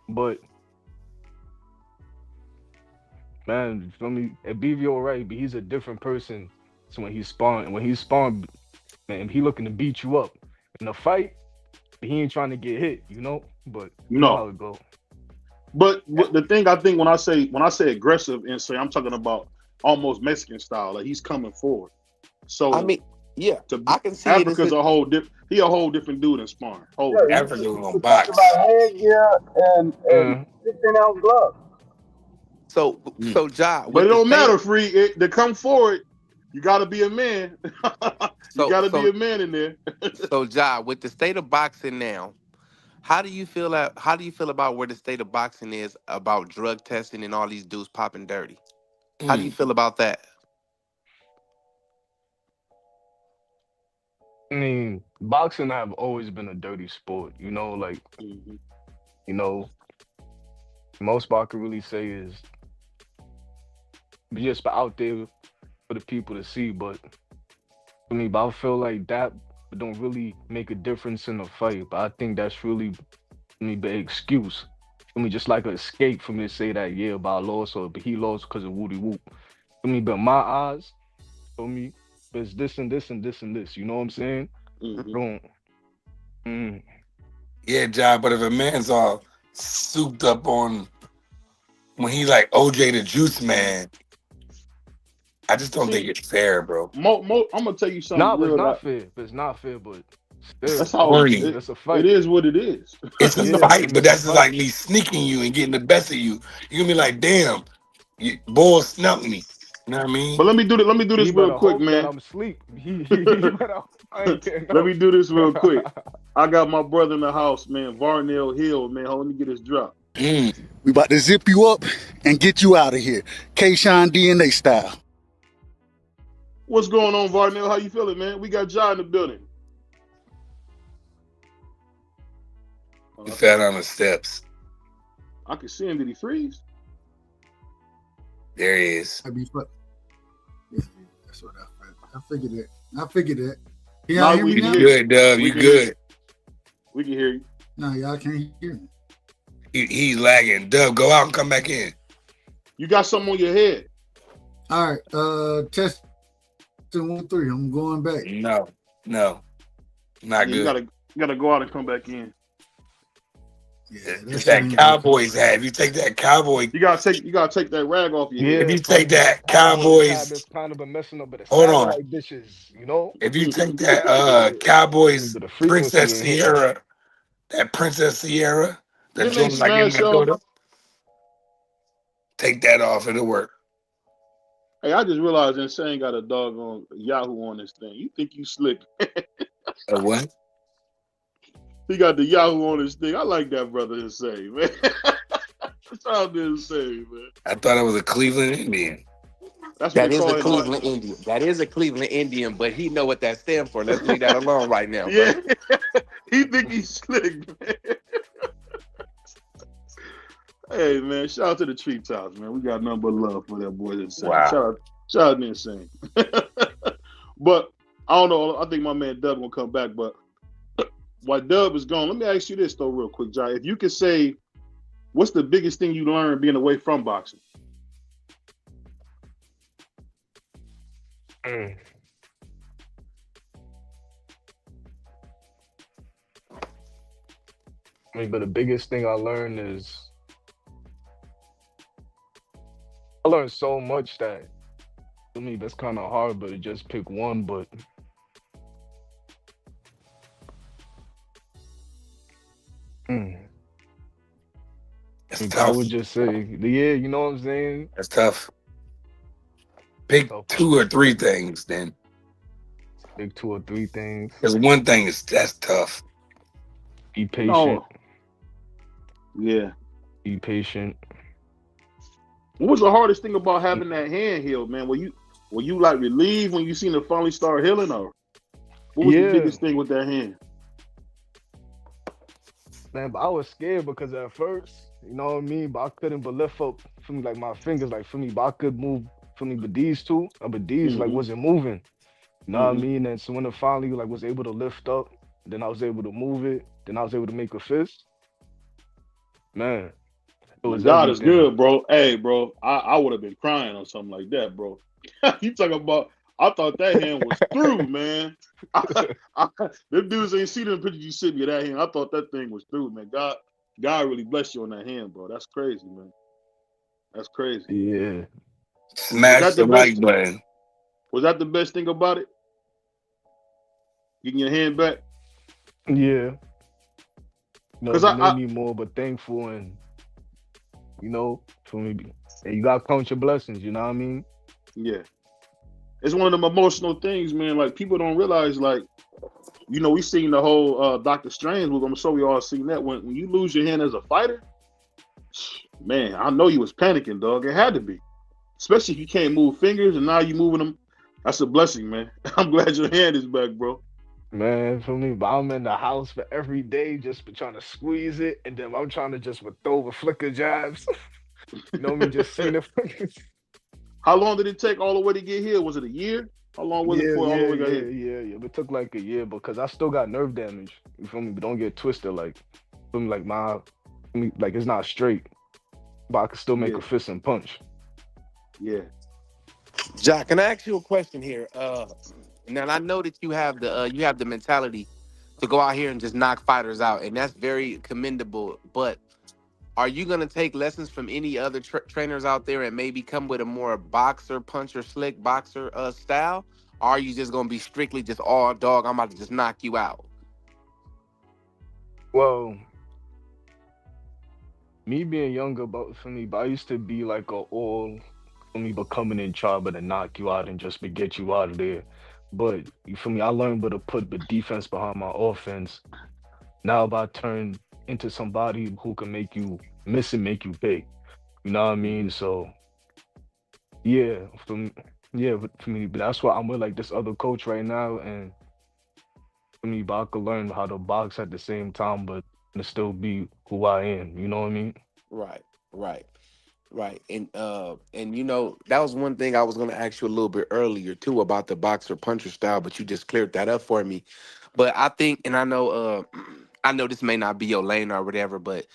But man, for me, at BVO right, but he's a different person. So when he's sparring, man, he looking to beat you up in a fight, but he ain't trying to get hit, you know. But you know how it go. But the thing I think when I say aggressive and say I'm talking about almost Mexican style, like he's coming forward. So I mean, yeah, I can see Africa's it. a whole different dude in sparring. Africa gonna box. Headgear and 16-ounce gloves. So Ja, but it don't matter, Free. To come forward, you got to be a man. You got to be a man in there. So Ja, with the state of boxing now, how do you feel about where the state of boxing is about drug testing and all these dudes popping dirty? How do you feel about that? I mean, boxing have always been a dirty sport, you know, like, you know, most I could really say is just out there for the people to see, but for me, but I feel like that don't really make a difference in the fight, but I think that's really, for me, the excuse. For me, just like an escape for me to say that, yeah, but I lost, but he lost because of woody whoop. For me, but in my eyes, for me, it's this and this and this and this. You know what I'm saying? Yeah, John, but if a man's all souped up on when he like OJ the Juice Man, I just don't think it's fair, bro. I'm gonna tell you something. Nah, but it's not fair. It's not fair, but still, that's how it's a fight. It is what it is. It's a fight, but that's just like me sneaking you and getting the best of you. You're gonna be like, damn, boy snuck me. You know what I mean? But let me do this real quick, man. I'm asleep. Let me do this real quick. I got my brother in the house, man. Varnell Hill, man. Hold on, let me get his drop. We about to zip you up and get you out of here, K-Shine DNA style. What's going on, Varnell? How you feeling, man? We got Ja in the building. He fell on the steps. I can see him. Did he freeze? There he is. Yeah, that's what I figured it. I figured it. No, Y'all hear me now? You good, Dub. You good. We can hear you. No, y'all can't hear me. He's lagging. Dub, go out and come back in. You got something on your head. All right. Test 2, 1, 3. I'm going back. No. Not good. You gotta go out and come back in. Yeah, it's that Cowboys hat. If you take that Cowboy, you gotta take that rag off your head. If you take that Cowboys, it's kind of a messing up, but it's hold on. like dishes, you know. If you take that Cowboys Princess Sierra, the joint like in Minnesota, take that off, it'll work. Hey, I just realized Insane got a doggone Yahoo on this thing. You think you slick? A what? He got the Yahoo on his thing. I like that brother Insane, man. Shout out to Insane, man. I thought it was a Cleveland Indian. That is a Cleveland Indian. That is a Cleveland Indian, but he know what that stands for. Let's leave that alone right now. Yeah, he think he's slick, man. Hey, man, shout out to the Treetops, man. We got nothing but love for that boy Insane. Wow. Shout out to Insane. But I don't know. I think my man Dub gonna come back, but while Dub is gone, let me ask you this though, real quick, Jai. If you could say, what's the biggest thing you learned being away from boxing? I mean, but the biggest thing I learned is I learned so much that to me that's kind of hard, but to just pick one. But I would just say, yeah, you know what I'm saying? That's tough. Pick 2 or 3 things, then. Pick 2 or 3 things. Because one thing that's tough. Be patient. No. Yeah. Be patient. What was the hardest thing about having that hand healed, man? Were you like relieved when you seen it finally start healing, or what was the biggest thing with that hand? Man, but I was scared because at first, you know what I mean, but I couldn't but lift up for me like my fingers, like for me, but I could move for me, but these two, but these like Mm-hmm. wasn't moving. You know what I Mm-hmm. mean? And so when I finally like was able to lift up, then I was able to move it, then I was able to make a fist. Man, it My was God is everything. good, bro. Hey, bro, I would have been crying on something like that, bro. You talking about? I thought that hand was through, man. Them dudes ain't seen the picture you sent me of that hand. I thought that thing was through, man. God really blessed you on that hand, bro. That's crazy, man. That's crazy. Yeah. Was Smash that the the like best? button. Was that the best thing about it? Getting your hand back? Yeah. No, Cause it I made me more but thankful and for me, and you gotta count your blessings, you know what I mean? yeah, it's one of them emotional things, man. Like people don't realize, like, we seen the whole Doctor Strange movie. I'm sure we all seen that. When you lose your hand as a fighter, man, I know you was panicking, dog. It had to be, especially if you can't move fingers and now you moving them. That's a blessing, man. I'm glad your hand is back, bro. Man, for me, but I'm in the house for every day just for trying to squeeze it, and then I'm trying to just throw the flicker jabs. You know me, just seeing the flickers. How long did it take all the way to get here? Was it a year? How long was it Yeah, before all the yeah, way got yeah, here? yeah, yeah. It took like a year because I still got nerve damage. You feel me? But don't get twisted. Like, feel me? Like like it's not straight, but I can still make Yeah, a fist and punch. yeah. Jack, can I ask you a question here? Now I know that you have the mentality to go out here and just knock fighters out, and that's very commendable. But are you gonna take lessons from any other trainers out there and maybe come with a more boxer, puncher, slick boxer style? Or are you just gonna be strictly just all dog? I'm about to just knock you out. Well, me being younger, but I used to be like a all for me, but coming in try but to knock you out and just to get you out of there. But you feel me? I learned but to put the defense behind my offense. Now if I turn into somebody who can make you miss and make you pay. You know what I mean? So yeah, for me, but that's why I'm with like this other coach right now, and for me, but I could learn how to box at the same time, but to still be who I am. You know what I mean? Right, right, right. And that was one thing I was gonna ask you a little bit earlier too about the boxer puncher style, but you just cleared that up for me. But I think, and I know, I know this may not be your lane or whatever, but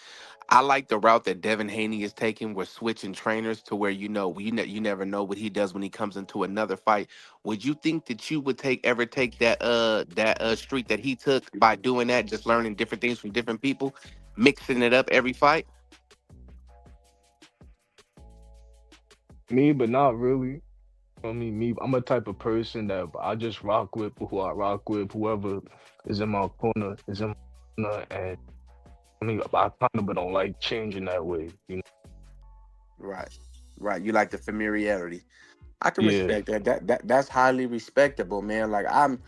I like the route that Devin Haney is taking. We're switching trainers to where you never know what he does when he comes into another fight. Would you think that you would ever take that streak that he took by doing that, just learning different things from different people, mixing it up every fight? Me, but not really. I'm a type of person that I just rock with who I rock with. Whoever is in my corner is in my corner, and I kind of but don't like changing that way. You know? Right, right. You like the familiarity. I can Yeah, respect that. That's highly respectable, man. Like I'm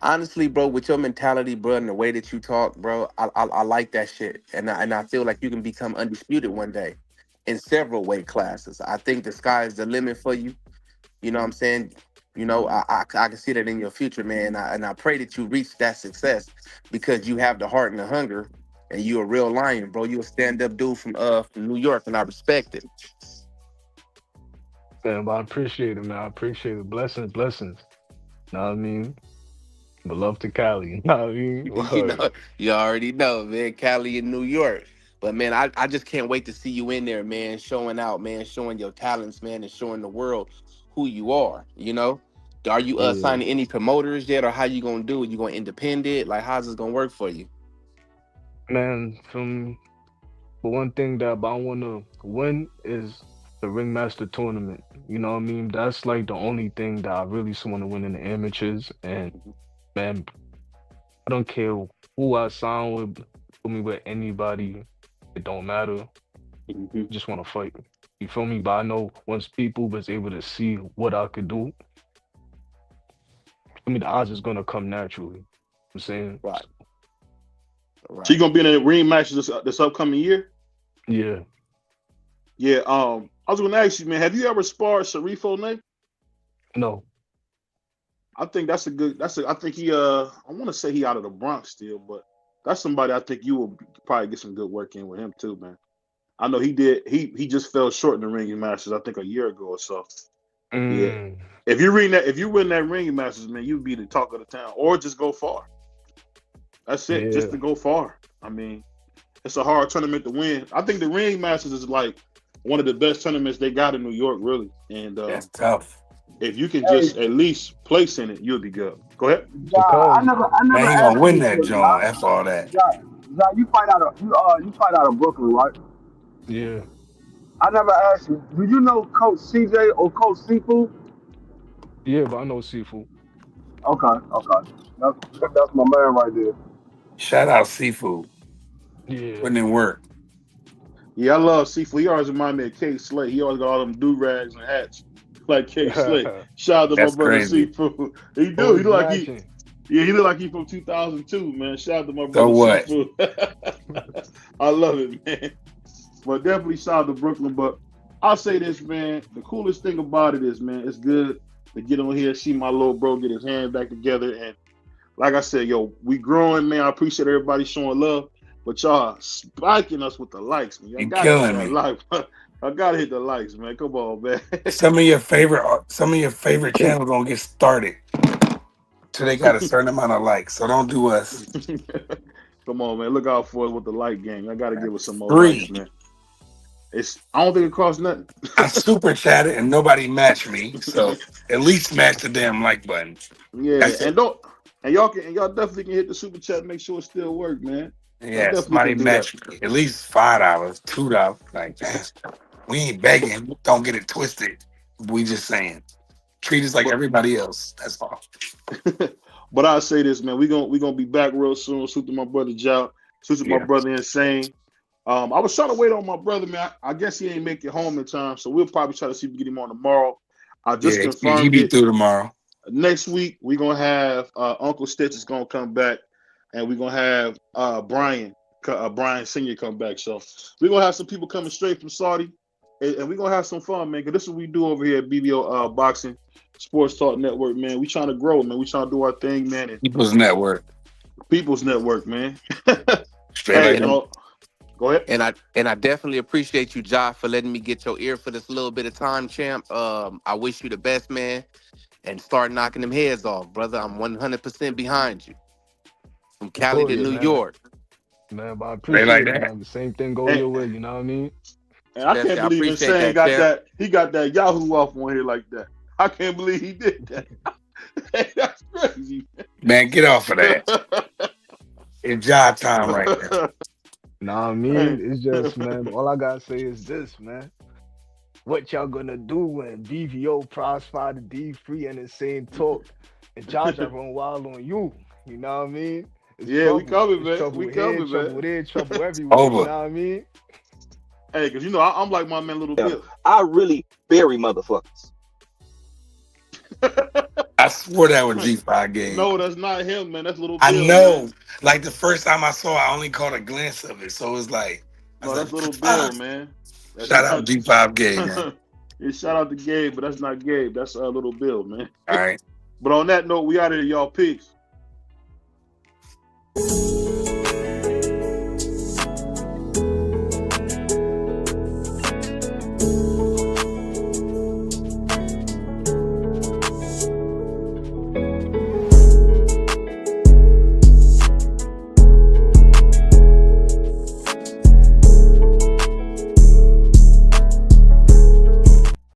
honestly, bro, with your mentality, bro, and the way that you talk, bro, I like that shit, and I feel like you can become undisputed one day in several weight classes. I think the sky is the limit for you. You know what I'm saying? I can see that in your future, man. And I pray that you reach that success because you have the heart and the hunger, and you a real lion, bro. You a stand up dude from New York, and I respect it. man, but I appreciate it, man. I appreciate it. Blessings, blessings. Know what I mean? But love to Cali. You know what I mean? You Word. know, you already know, man. Cali in New York. But man, I just can't wait to see you in there, man, showing out, man, showing your talents, man, and showing the world who you are, you know? Are you Yeah, signing any promoters yet, or how you gonna do it? You gonna independent? Like how's this gonna work for you? man. But one thing that I want to win is the Ringmaster tournament. You know what I mean? That's like the only thing that I really want to win in the amateurs. And man, I don't care who I sign with, put me with anybody. It don't matter. Mm-hmm. Just want to fight. You feel me? But I know once people was able to see what I could do, the odds is gonna come naturally. I'm saying, Right, So you right. gonna be in a ring match this upcoming year? yeah, Yeah. I was gonna ask you, man. Have you ever sparred Sharif O'Neill? no, I think that's a good. I think he. I want to say he out of the Bronx still, but That's somebody I think you will probably get some good work in with him too, man. I know he did. He just fell short in the ringing masters, I think a year ago or so. Yeah. If you win that ringing masters, man, you'd be the talk of the town, or just go far. That's it, just to go far. I mean, it's a hard tournament to win. I think the ring masters is like one of the best tournaments they got in New York, really. And that's tough. If you can just at least place in it, you'll be good. Go ahead. I never Man, he asked gonna win you that, this, John. That's all that. John, you fight out of Brooklyn, right? Yeah. I never asked you. Do you know Coach CJ or Coach Seafood? Yeah, but I know Seafood. Okay. That's my man right there. Shout out Seafood. Yeah. Putting in work. Yeah, I love Seafood. He always remind me of K Slate. He always got all them do-rags and hats like K Slate. Shout out to my brother crazy. Seafood. He do. He look like he from 2002, man. Shout out to my brother So what? Seafood. I love it, man. But definitely shout out to Brooklyn. But I'll say this, man. The coolest thing about it is, man, it's good to get on here, see my little bro get his hand back together. And like I said, yo, we growing, man. I appreciate everybody showing love. But y'all spiking us with the likes, man. You killing me. I gotta hit the likes, man. Come on, man. Some of your favorite channels gonna get started till they got a certain amount of likes. So don't do us. Come on, man. Look out for us with the like gang. I gotta give us some more Free. likes, man. I don't think it costs nothing. I super chatted and nobody matched me. So at least match the damn like button. Yeah, y'all definitely can hit the super chat. Make sure it still works, man. Yeah, somebody match me. At least $5, $2. Like, we ain't begging. Don't get it twisted. We just saying, treat us like everybody else. That's all. But I'll say this, man. We gonna be back real soon. Shoot to my brother Jow. Shoot to my brother Insane. I was trying to wait on my brother, man. I guess he ain't make it home in time, so we'll probably try to see if we can get him on tomorrow. I just confirmed he be through tomorrow. Next week we're gonna have Uncle Stitch is gonna come back. And we're going to have Brian Sr. come back. So we're going to have some people coming straight from Saudi. And we're going to have some fun, man. Because this is what we do over here at BBO Boxing Sports Talk Network, man. We trying to grow, man. We trying to do our thing, man. And People's Network, man. Straight go ahead. And I definitely appreciate you, Ja, for letting me get your ear for this little bit of time, champ. I wish you the best, man. And start knocking them heads off, brother. I'm 100% behind you. From Cali to New York. Man, but I appreciate it, man. The same thing goes your way, you know what I mean? And I can't believe Insane got that. He got that Yahoo off on here like that. I can't believe he did that. That's crazy. Man, get off of that. It's job time right now. Nah, I mean, it's just, man, all I gotta say is this, man. What y'all gonna do when BVO prosper the D3 and Insane talk and Josh run wild on you? You know what I mean? It's trouble. We coming, man. Trouble we coming, man. Trouble there, trouble everywhere. You know what I mean? Hey, because I'm like my man Little Bill. I really bury motherfuckers. I swore that was G5 game. No, that's not him, man. That's Little Bill. I know. Man. Like the first time I saw it, I only caught a glance of it. So it was like, no, that's Little Bill, man. Shout out G5 Gabe, man. Yeah, shout out to Gabe, but that's not Gabe. That's Little Bill, man. All right. But on that note, we out of here, y'all. Peace.